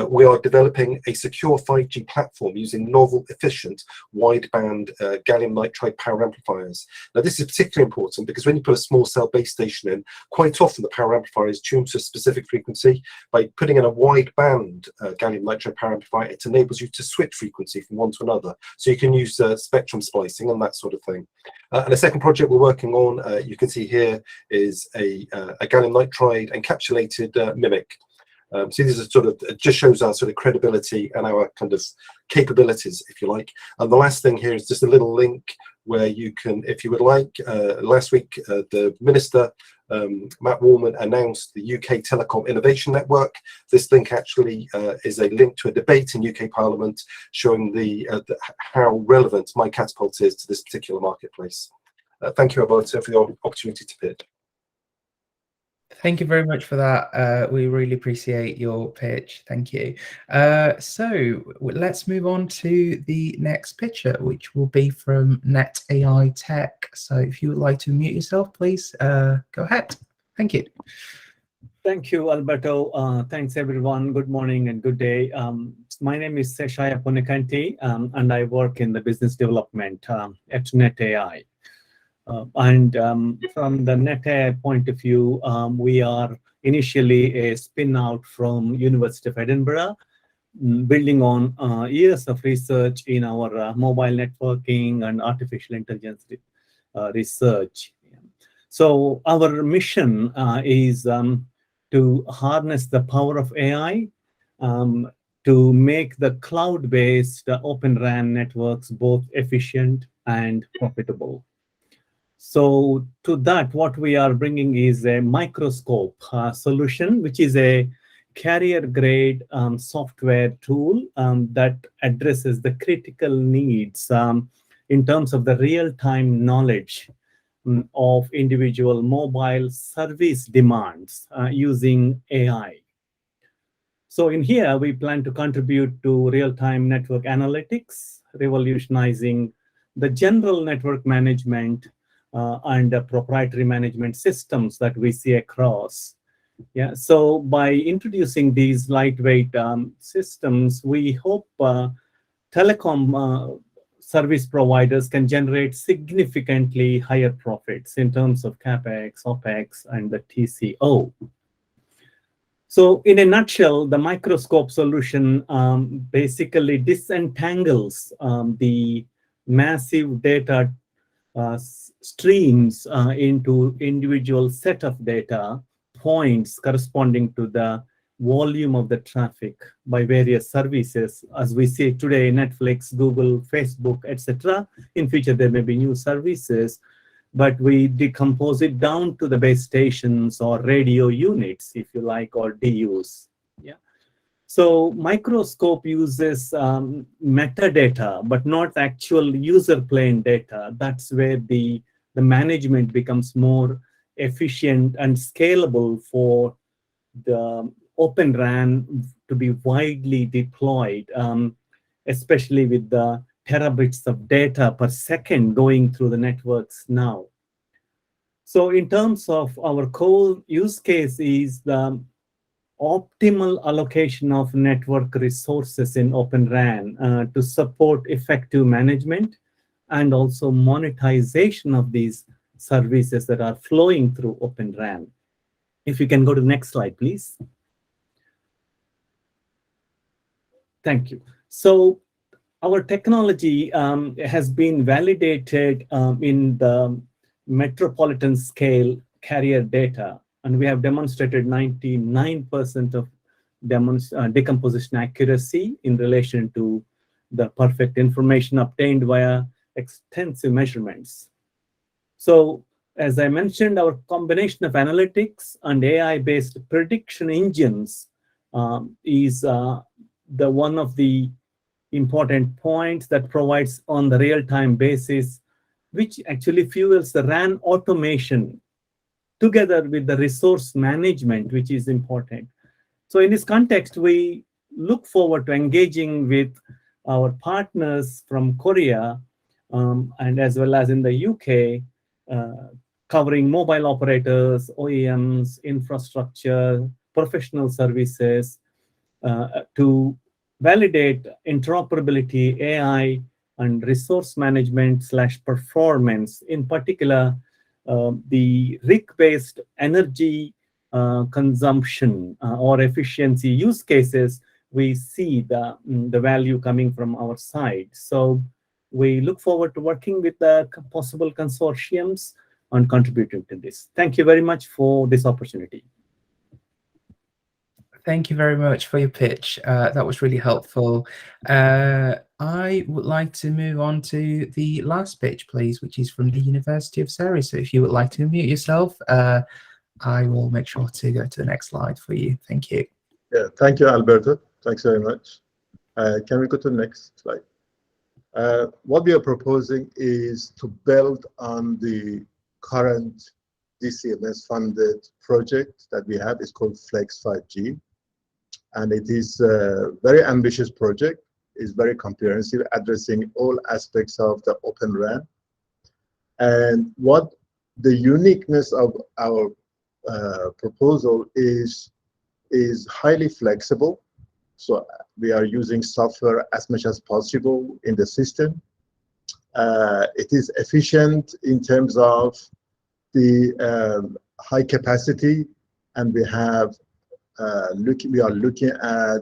we are developing a secure 5G platform using novel, efficient, wideband gallium nitride power amplifiers. Now, this is particularly important because when you put a small cell base station in, quite often the power amplifier is tuned to a specific frequency. By putting in a wideband gallium nitride power amplifier, it enables you to switch frequency from one to another. So you can use spectrum splicing and that sort of thing. And the second project we're working on, you can see here, is a gallium nitride encapsulated MMIC. So these are sort of, it just shows our sort of credibility and our kind of capabilities, if you like. And the last thing here is just a little link where you can, if you would like, last week the Minister, Matt Wallman, announced the UK Telecom Innovation Network. This link actually is a link to a debate in UK Parliament showing how relevant my Catapult is to this particular marketplace. Thank you, Alberto, for the opportunity to pitch. Thank you very much for that. We really appreciate your pitch. Thank you. So let's move on to the next picture, which will be from Net AI Tech. So if you would like to mute yourself, please go ahead. Thank you. Thank you, Alberto. Thanks, everyone. Good morning and good day. My name is Seshaya Ponekanti, and I work in the business development at Net AI. From the Net AI point of view, we are initially a spin-out from University of Edinburgh, building on years of research in our mobile networking and artificial intelligence research. So our mission is to harness the power of AI to make the cloud-based Open RAN networks both efficient and profitable. So to that, what we are bringing is a microscope solution, which is a carrier-grade software tool that addresses the critical needs in terms of the real-time knowledge of individual mobile service demands using AI. So in here, we plan to contribute to real-time network analytics, revolutionizing the general network management and the proprietary management systems that we see across. Yeah, so by introducing these lightweight systems, we hope telecom service providers can generate significantly higher profits in terms of CapEx, OpEx, and the TCO. So in a nutshell, the microscope solution basically disentangles the massive data streams into individual set of data points corresponding to the volume of the traffic by various services. As we see today, Netflix, Google, Facebook, etc. In future, there may be new services, but we decompose it down to the base stations or radio units, if you like, or DUs. Yeah. So microscope uses metadata, but not actual user plane data. That's where the management becomes more efficient and scalable for the Open RAN to be widely deployed, especially with the terabits of data per second going through the networks now. So in terms of our core use case is the optimal allocation of network resources in Open RAN to support effective management and also monetization of these services that are flowing through Open RAN. If you can go to the next slide, please. Thank you. So our technology has been validated in the metropolitan scale carrier data, and we have demonstrated 99% of decomposition accuracy in relation to the perfect information obtained via extensive measurements. So as I mentioned, our combination of analytics and AI-based prediction engines is the one of the important points that provides on the real-time basis, which actually fuels the RAN automation together with the resource management, which is important. So in this context, we look forward to engaging with our partners from Korea and as well as in the UK, covering mobile operators, OEMs, infrastructure, professional services, to validate interoperability, AI, and resource management / performance. In particular, the RIC-based energy consumption or efficiency use cases, we see the value coming from our side. So we look forward to working with the possible consortiums and contributing to this. Thank you very much for this opportunity. Thank you very much for your pitch. That was really helpful. I would like to move on to the last pitch, please, which is from the University of Surrey. So if you would like to unmute yourself, I will make sure to go to the next slide for you. Thank you. Yeah, thank you, Alberto. Thanks very much. Can we go to the next slide? What we are proposing is to build on the current DCMS funded project that we have. It's called Flex 5G. And it is a very ambitious project. It's very comprehensive, addressing all aspects of the Open RAN. And what the uniqueness of our proposal is highly flexible. So we are using software as much as possible in the system. It is efficient in terms of the high capacity, and we have we are looking at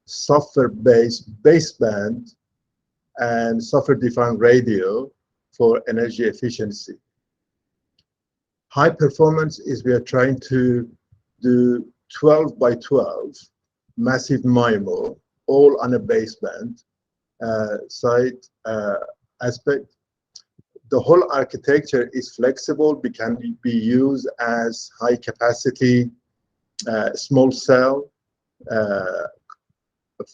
software-based baseband and software-defined radio for energy efficiency. High performance is we are trying to do 12 by 12 massive MIMO, all on a baseband side aspect. The whole architecture is flexible, can be used as high capacity small cell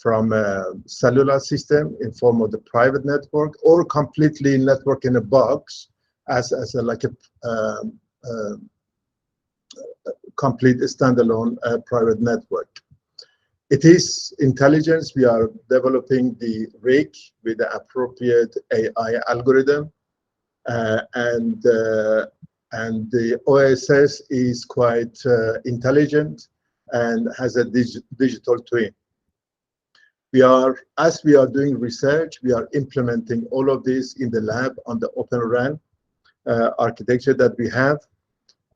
from a cellular system in form of the private network, or completely network in a box as like a complete standalone private network. It is intelligence. We are developing the RoK with the appropriate AI algorithm, and the OSS is quite intelligent and has a digital twin. As we are doing research, we are implementing all of this in the lab on the Open RAN architecture that we have,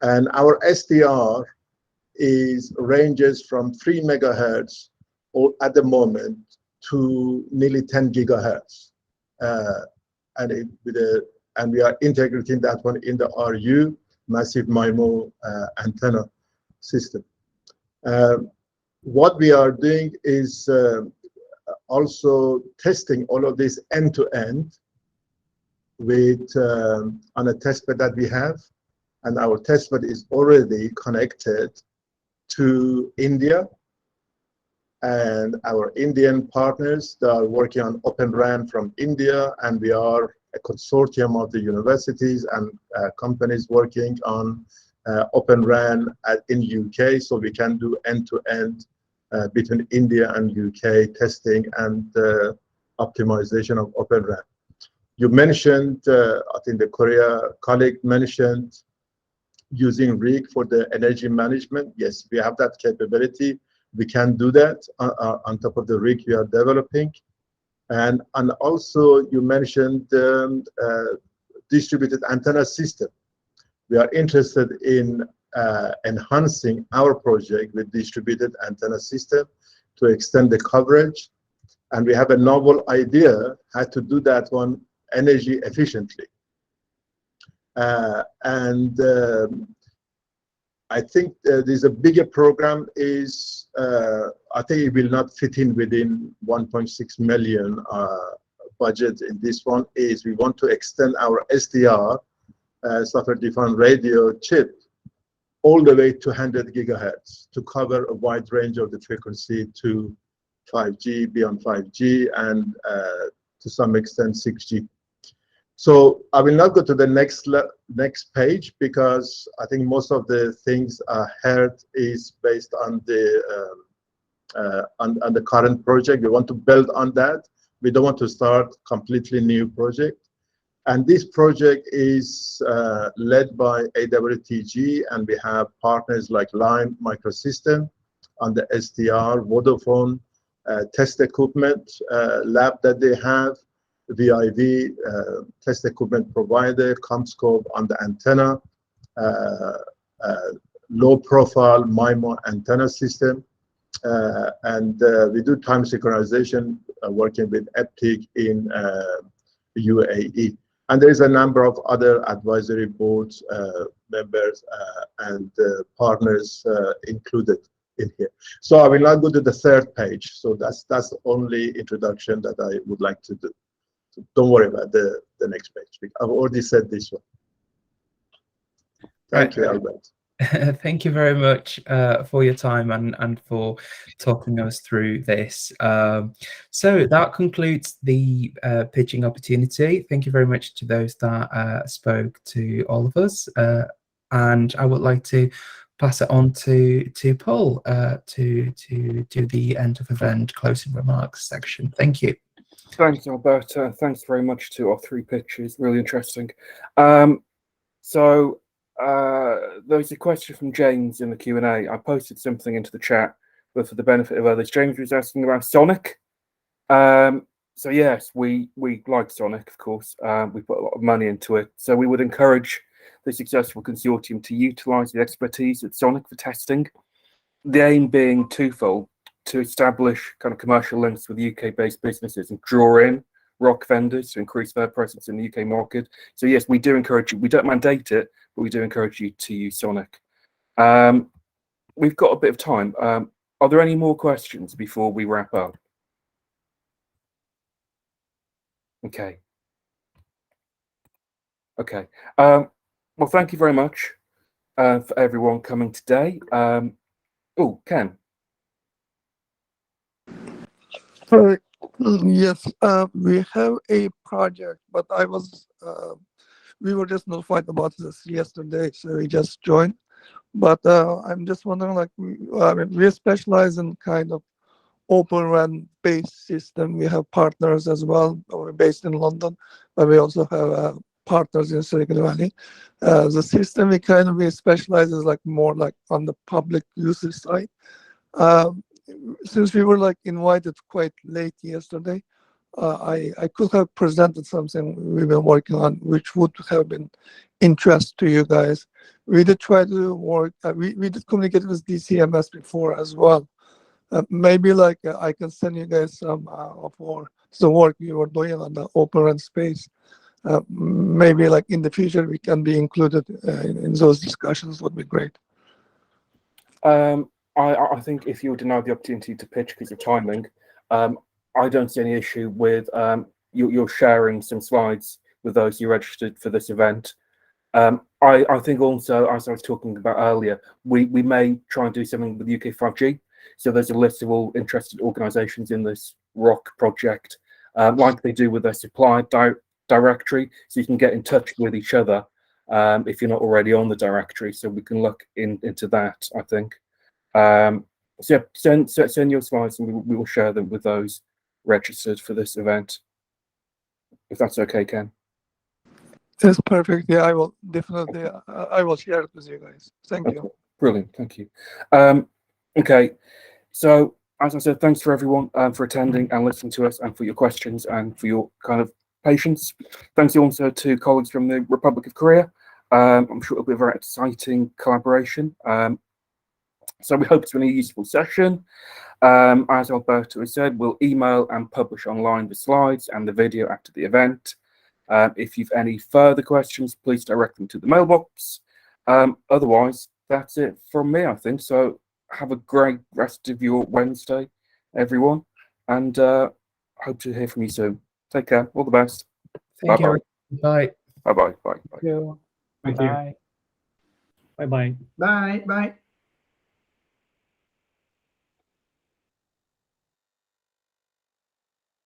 and our SDR ranges from 3 megahertz or at the moment to nearly 10 gigahertz, and we are integrating that one in the RU massive MIMO antenna system. What we are doing is also testing all of this end to end with on a testbed that we have, and our testbed is already connected to India, and our Indian partners that are working on Open RAN from India, and we are a consortium of the universities and companies working on Open RAN in UK, so we can do end-to-end between India and UK testing and optimization of Open RAN. You mentioned, I think the Korea colleague mentioned using RoK for the energy management. Yes, we have that capability. We can do that on top of the RoK we are developing. And also you mentioned distributed antenna system. We are interested in enhancing our project with distributed antenna system to extend the coverage. And we have a novel idea how to do that one energy efficiently. I think there's a bigger program is, I think it will not fit in within 1.6 million budget in this one, is we want to extend our SDR, software-defined radio chip, all the way to 100 gigahertz to cover a wide range of the frequency to 5G, beyond 5G, and to some extent 6G. So I will not go to the next page because I think most of the things I heard is based on the current project. We want to build on that. We don't want to start completely new project. And this project is led by AWTG, and we have partners like Line Microsystem on the SDR, Vodafone, test equipment lab that they have, VIV, test equipment provider, Comscope on the antenna, low profile MIMO antenna system, and we do time synchronization working with EPTIC in UAE. And there is a number of other advisory boards members and partners included in here. So I will not go to the third page. So that's the only introduction that I would like to do. So don't worry about the next page. I've already said this one. Thank you, Albert. Thank you very much for your time and for talking us through this. So that concludes the pitching opportunity. Thank you very much to those that spoke to all of us. And I would like to pass it on to Paul to do the end of event closing remarks section. Thank you. Thanks, Alberta. Thanks very much to our three pitches. Really interesting. There's a question from James in the Q&A. I posted something into the chat, but for the benefit of others, James was asking about Sonic. So yes, we like Sonic, of course. We put a lot of money into it. So we would encourage the successful consortium to utilize the expertise at Sonic for testing. The aim being twofold: to establish kind of commercial links with UK-based businesses and draw in RoK vendors to increase their presence in the UK market. So yes, we do encourage you. We don't mandate it, but we do encourage you to use Sonic. We've got a bit of time. Are there any more questions before we wrap up? Okay. Okay. Well, thank you very much for everyone coming today. Oh, Ken. Yes, we have a project, but we were just notified about this yesterday, so we just joined. But I'm just wondering, like, we specialize in kind of Open RAN based system. We have partners as well. We're based in London, but we also have partners in Silicon Valley. The system we specializes like more like on the public usage side. Since we were like invited quite late yesterday, I could have presented something we've been working on, which would have been interest to you guys. We did try to work. We did communicate with DCMS before as well. Maybe like I can send you guys some of the work we were doing on the open RAN space. Maybe like in the future we can be included in those discussions. Would be great. I think if you were denied the opportunity to pitch because of timing, I don't see any issue with you're sharing some slides with those who registered for this event. I think also, as I was talking about earlier, we may try and do something with UK 5G. So there's a list of all interested organisations in this RoK project, like they do with their supplier directory, so you can get in touch with each other if you're not already on the directory. So we can look into that, I think. So yeah, send your slides and we will share them with those registered for this event, if that's okay, Ken. That's perfect. Yeah, I will definitely. I will share it with you guys. Thank you. Brilliant. Thank you. Okay, so as I said, thanks for everyone for attending and listening to us, and for your questions and for your kind of patience. Thanks also to colleagues from the Republic of Korea. I'm sure it'll be a very exciting collaboration. So we hope it's been a useful session. As Alberto has said, we'll email and publish online the slides and the video after the event. If you've any further questions, please direct them to the mailbox. Otherwise, that's it from me, I think. So have a great rest of your Wednesday, everyone, and hope to hear from you soon. Take care. All the best. Thank you. Bye. Bye-bye. Bye. Thank you. Thank you. Bye. Bye-bye. Bye. Bye.